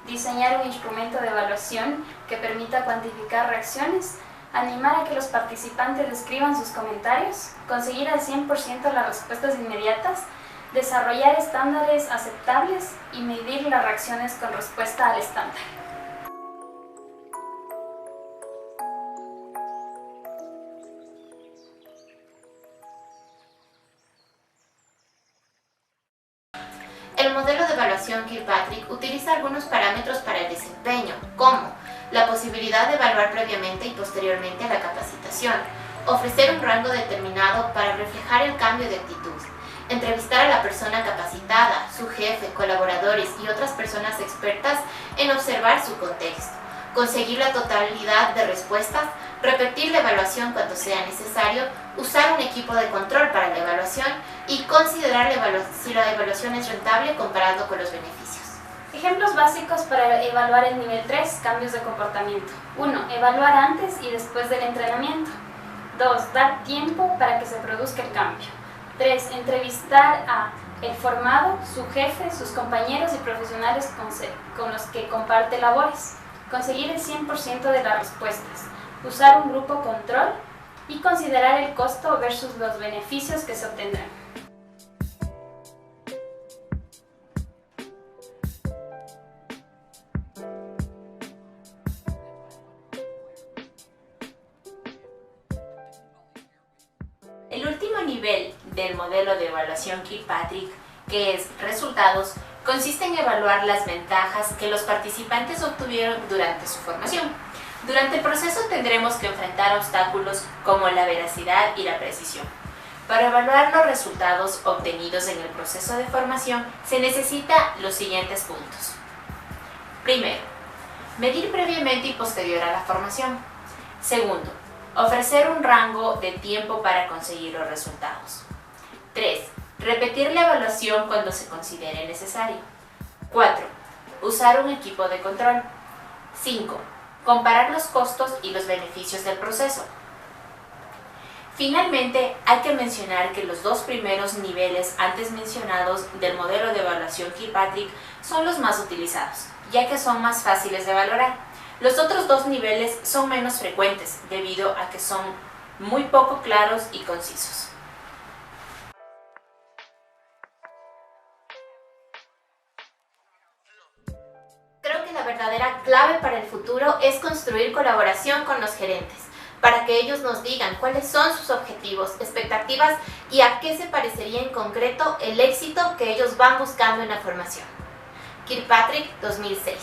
J: diseñar un instrumento de evaluación que permita cuantificar reacciones, animar a que los participantes escriban sus comentarios, conseguir al 100% las respuestas inmediatas, desarrollar estándares aceptables y medir las reacciones con respuesta al estándar.
I: El modelo de evaluación Kirkpatrick utiliza algunos parámetros para el desempeño, como la posibilidad de evaluar previamente y posteriormente a la capacitación, ofrecer un rango determinado para reflejar el cambio de actitud, entrevistar a la persona capacitada, su jefe, colaboradores y otras personas expertas en observar su contexto, conseguir la totalidad de respuestas, repetir la evaluación cuando sea necesario, usar un equipo de control para la evaluación y considerar si la evaluación es rentable comparado con los beneficios.
J: Ejemplos básicos para evaluar el nivel 3, cambios de comportamiento. 1. Evaluar antes y después del entrenamiento. 2. Dar tiempo para que se produzca el cambio. 3. Entrevistar a el formado, su jefe, sus compañeros y profesionales con los que comparte labores. Conseguir el 100% de las respuestas. Usar un grupo control y considerar el costo versus los beneficios que se obtendrán.
I: El último nivel del modelo de evaluación Kirkpatrick, que es resultados, consiste en evaluar las ventajas que los participantes obtuvieron durante su formación. Durante el proceso tendremos que enfrentar obstáculos como la veracidad y la precisión. Para evaluar los resultados obtenidos en el proceso de formación se necesita los siguientes puntos. Primero, medir previamente y posterior a la formación. Segundo, ofrecer un rango de tiempo para conseguir los resultados. 3. Repetir la evaluación cuando se considere necesario. 4. Usar un equipo de control. 5. Comparar los costos y los beneficios del proceso. Finalmente, hay que mencionar que los dos primeros niveles antes mencionados del modelo de evaluación Kirkpatrick son los más utilizados, ya que son más fáciles de valorar. Los otros dos niveles son menos frecuentes, debido a que son muy poco claros y concisos. Creo que la verdadera clave para el futuro es construir colaboración con los gerentes, para que ellos nos digan cuáles son sus objetivos, expectativas y a qué se parecería en concreto el éxito que ellos van buscando en la formación. Kirkpatrick 2006.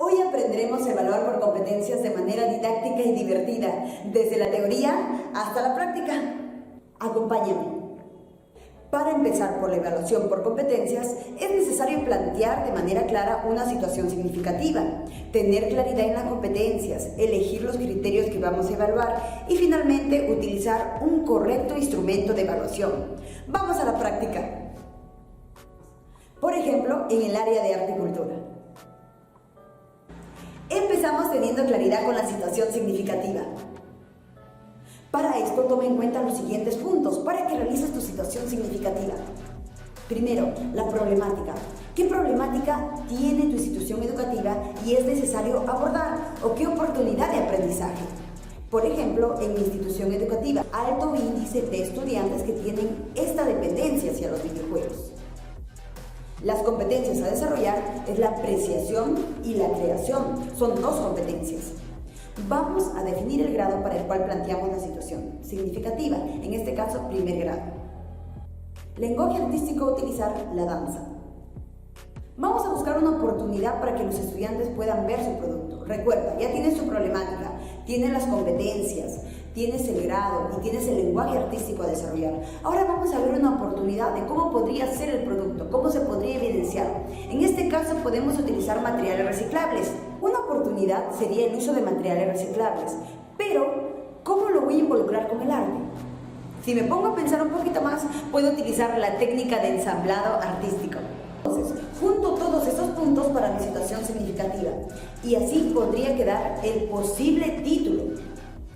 K: Hoy aprenderemos a evaluar por competencias de manera didáctica y divertida, desde la teoría hasta la práctica. Acompáñame. Para empezar por la evaluación por competencias, es necesario plantear de manera clara una situación significativa, tener claridad en las competencias, elegir los criterios que vamos a evaluar y finalmente utilizar un correcto instrumento de evaluación. Vamos a la práctica. Por ejemplo, en el área de arte y cultura. Empezamos teniendo claridad con la situación significativa. Para esto, toma en cuenta los siguientes puntos para que realices tu situación significativa. Primero, la problemática. ¿Qué problemática tiene tu institución educativa y es necesario abordar? ¿O qué oportunidad de aprendizaje? Por ejemplo, en mi institución educativa, alto índice de estudiantes que tienen esta dependencia hacia los videojuegos. Las competencias a desarrollar es la apreciación y la creación. Son dos competencias. Vamos a definir el grado para el cual planteamos la situación significativa, en este caso primer grado. Lenguaje artístico a utilizar, la danza. Vamos a buscar una oportunidad para que los estudiantes puedan ver su producto. Recuerda, ya tienes su problemática, tienes las competencias, tienes el grado y tienes el lenguaje artístico a desarrollar. Ahora vamos a ver una oportunidad de cómo podría ser el producto, cómo se podría evidenciar. En este caso podemos utilizar materiales reciclables. Una oportunidad sería el uso de materiales reciclables, pero ¿cómo lo voy a involucrar con el arte? Si me pongo a pensar un poquito más, puedo utilizar la técnica de ensamblado artístico. Entonces, junto todos esos puntos para mi situación significativa y así podría quedar el posible título,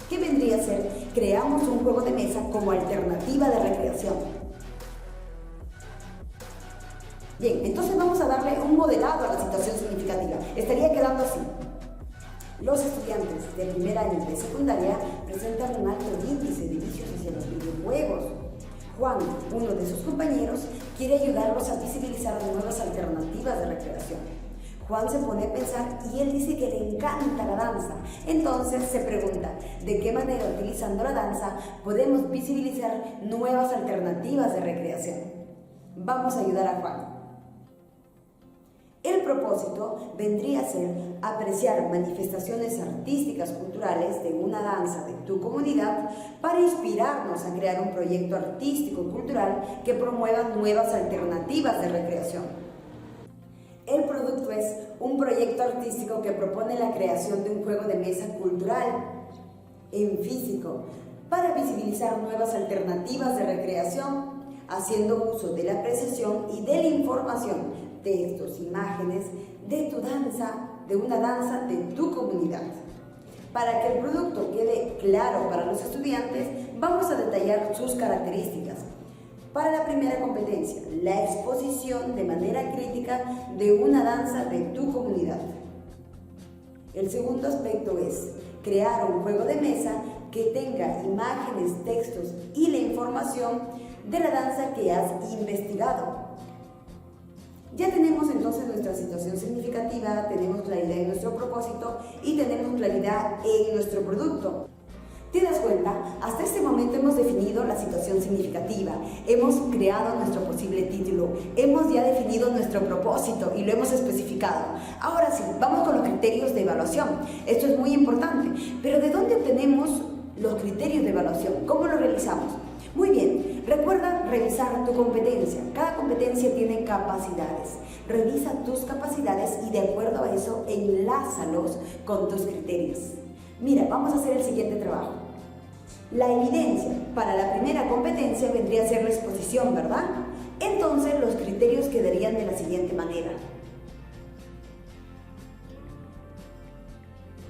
K: que vendría a ser: creamos un juego de mesa como alternativa de recreación. Bien, entonces vamos a darle un modelado a la situación significativa. Estaría quedando así. Los estudiantes de primer año de secundaria presentan un alto índice de vicios hacia los videojuegos. Juan, uno de sus compañeros, quiere ayudarlos a visibilizar nuevas alternativas de recreación. Juan se pone a pensar y él dice que le encanta la danza. Entonces se pregunta, ¿de qué manera utilizando la danza podemos visibilizar nuevas alternativas de recreación? Vamos a ayudar a Juan. El propósito vendría a ser apreciar manifestaciones artísticas culturales de una danza de tu comunidad para inspirarnos a crear un proyecto artístico y cultural que promueva nuevas alternativas de recreación. El producto es un proyecto artístico que propone la creación de un juego de mesa cultural en físico para visibilizar nuevas alternativas de recreación, haciendo uso de la apreciación y de la información, textos, imágenes de tu danza, de una danza de tu comunidad. Para que el producto quede claro para los estudiantes, vamos a detallar sus características. Para la primera competencia, la exposición de manera crítica de una danza de tu comunidad. El segundo aspecto es crear un juego de mesa que tenga imágenes, textos y la información de la danza que has investigado. Ya tenemos entonces nuestra situación significativa, tenemos claridad en nuestro propósito y tenemos claridad en nuestro producto. ¿Te das cuenta? Hasta este momento hemos definido la situación significativa, hemos creado nuestro posible título, hemos ya definido nuestro propósito y lo hemos especificado. Ahora sí, vamos con los criterios de evaluación. Esto es muy importante, pero ¿de dónde obtenemos los criterios de evaluación? ¿Cómo lo realizamos? Muy bien, recuerda revisar tu competencia. Cada competencia tiene capacidades. Revisa tus capacidades y de acuerdo a eso, enlázalos con tus criterios. Mira, vamos a hacer el siguiente trabajo. La evidencia para la primera competencia vendría a ser la exposición, ¿verdad? Entonces los criterios quedarían de la siguiente manera.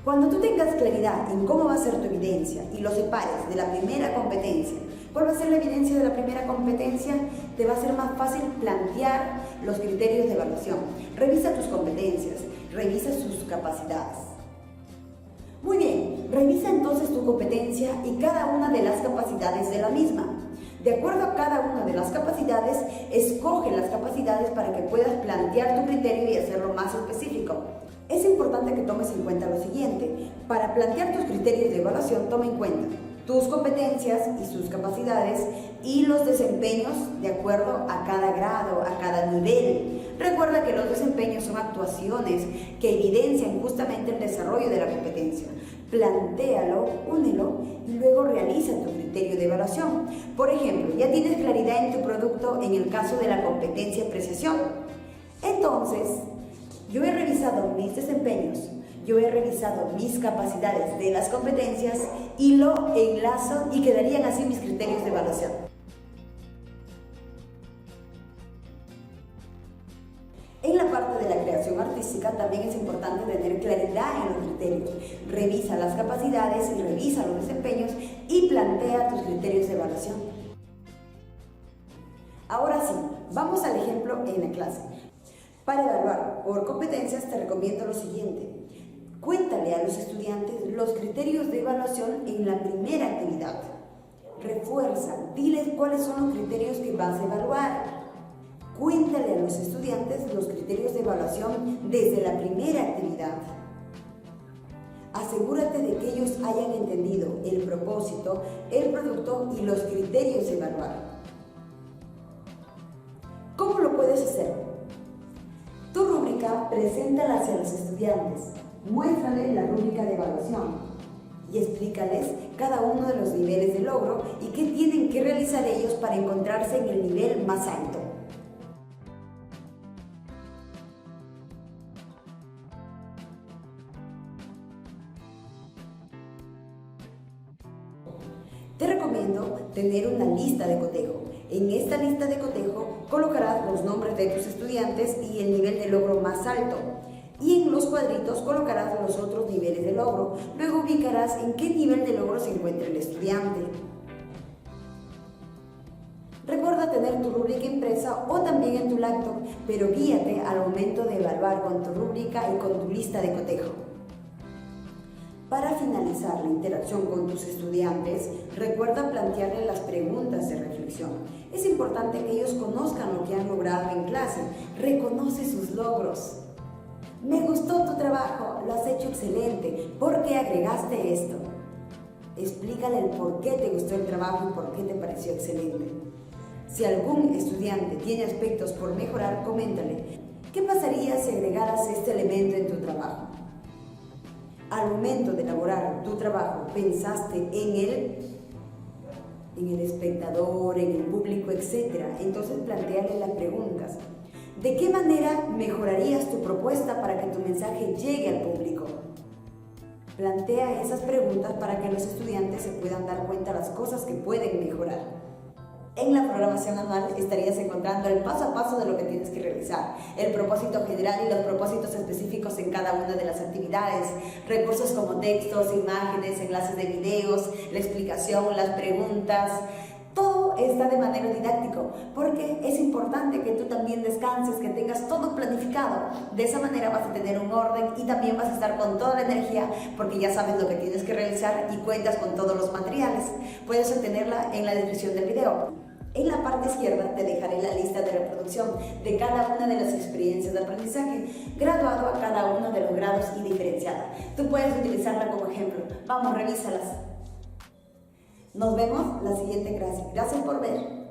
K: Cuando tú tengas claridad en cómo va a ser tu evidencia y lo separes de la primera competencia, ¿cuál va a ser la evidencia de la primera competencia? Te va a ser más fácil plantear los criterios de evaluación. Revisa tus competencias, revisa sus capacidades. Muy bien, revisa entonces tu competencia y cada una de las capacidades de la misma. De acuerdo a cada una de las capacidades, escoge las capacidades para que puedas plantear tu criterio y hacerlo más específico. Es importante que tomes en cuenta lo siguiente. Para plantear tus criterios de evaluación, toma en cuenta tus competencias y sus capacidades y los desempeños de acuerdo a cada grado, a cada nivel. Recuerda que los desempeños son actuaciones que evidencian justamente el desarrollo de la competencia. Plantéalo, únelo y luego realiza tu criterio de evaluación. Por ejemplo, ya tienes claridad en tu producto en el caso de la competencia de apreciación. Entonces, yo he revisado mis desempeños, yo he revisado mis capacidades de las competencias y lo enlazo y quedarían así mis criterios de evaluación. En la parte de la creación artística también es importante tener claridad en los criterios. Revisa las capacidades y revisa los desempeños y plantea tus criterios de evaluación. Ahora sí, vamos al ejemplo en la clase. Para evaluar por competencias te recomiendo lo siguiente. Cuéntale a los estudiantes los criterios de evaluación en la primera actividad. Refuerza, diles cuáles son los criterios que vas a evaluar. Cuéntale a los estudiantes los criterios de evaluación desde la primera actividad. Asegúrate de que ellos hayan entendido el propósito, el producto y los criterios de evaluar. ¿Cómo lo puedes hacer? Tu rúbrica, preséntala hacia los estudiantes. Muéstrales la rúbrica de evaluación y explícales cada uno de los niveles de logro y qué tienen que realizar ellos para encontrarse en el nivel más alto. Te recomiendo tener una lista de cotejo. En esta lista de cotejo colocarás los nombres de tus estudiantes y el nivel de logro más alto. Y en los cuadritos colocarás los otros niveles de logro. Luego ubicarás en qué nivel de logro se encuentra el estudiante. Recuerda tener tu rúbrica impresa o también en tu laptop, pero guíate al momento de evaluar con tu rúbrica y con tu lista de cotejo. Para finalizar la interacción con tus estudiantes, recuerda plantearles las preguntas de reflexión. Es importante que ellos conozcan lo que han logrado en clase. Reconoce sus logros. Me gustó tu trabajo, lo has hecho excelente. ¿Por qué agregaste esto? Explícale el por qué te gustó el trabajo y por qué te pareció excelente. Si algún estudiante tiene aspectos por mejorar, coméntale. ¿Qué pasaría si agregaras este elemento en tu trabajo? Al momento de elaborar tu trabajo, ¿pensaste en el espectador, en el público, etcétera? Entonces plantéale las preguntas. ¿De qué manera mejorarías tu propuesta para que tu mensaje llegue al público? Plantea esas preguntas para que los estudiantes se puedan dar cuenta de las cosas que pueden mejorar. En la programación anual estarías encontrando el paso a paso de lo que tienes que realizar, el propósito general y los propósitos específicos en cada una de las actividades, recursos como textos, imágenes, enlaces de videos, la explicación, las preguntas. Todo está de manera didáctico, porque es importante que tú también descanses, que tengas todo planificado. De esa manera vas a tener un orden y también vas a estar con toda la energía, porque ya sabes lo que tienes que realizar y cuentas con todos los materiales. Puedes obtenerla en la descripción del video. En la parte izquierda te dejaré la lista de reproducción de cada una de las experiencias de aprendizaje, graduado a cada uno de los grados y diferenciada. Tú puedes utilizarla como ejemplo. Vamos, revísalas. Nos vemos la siguiente clase. Gracias por ver.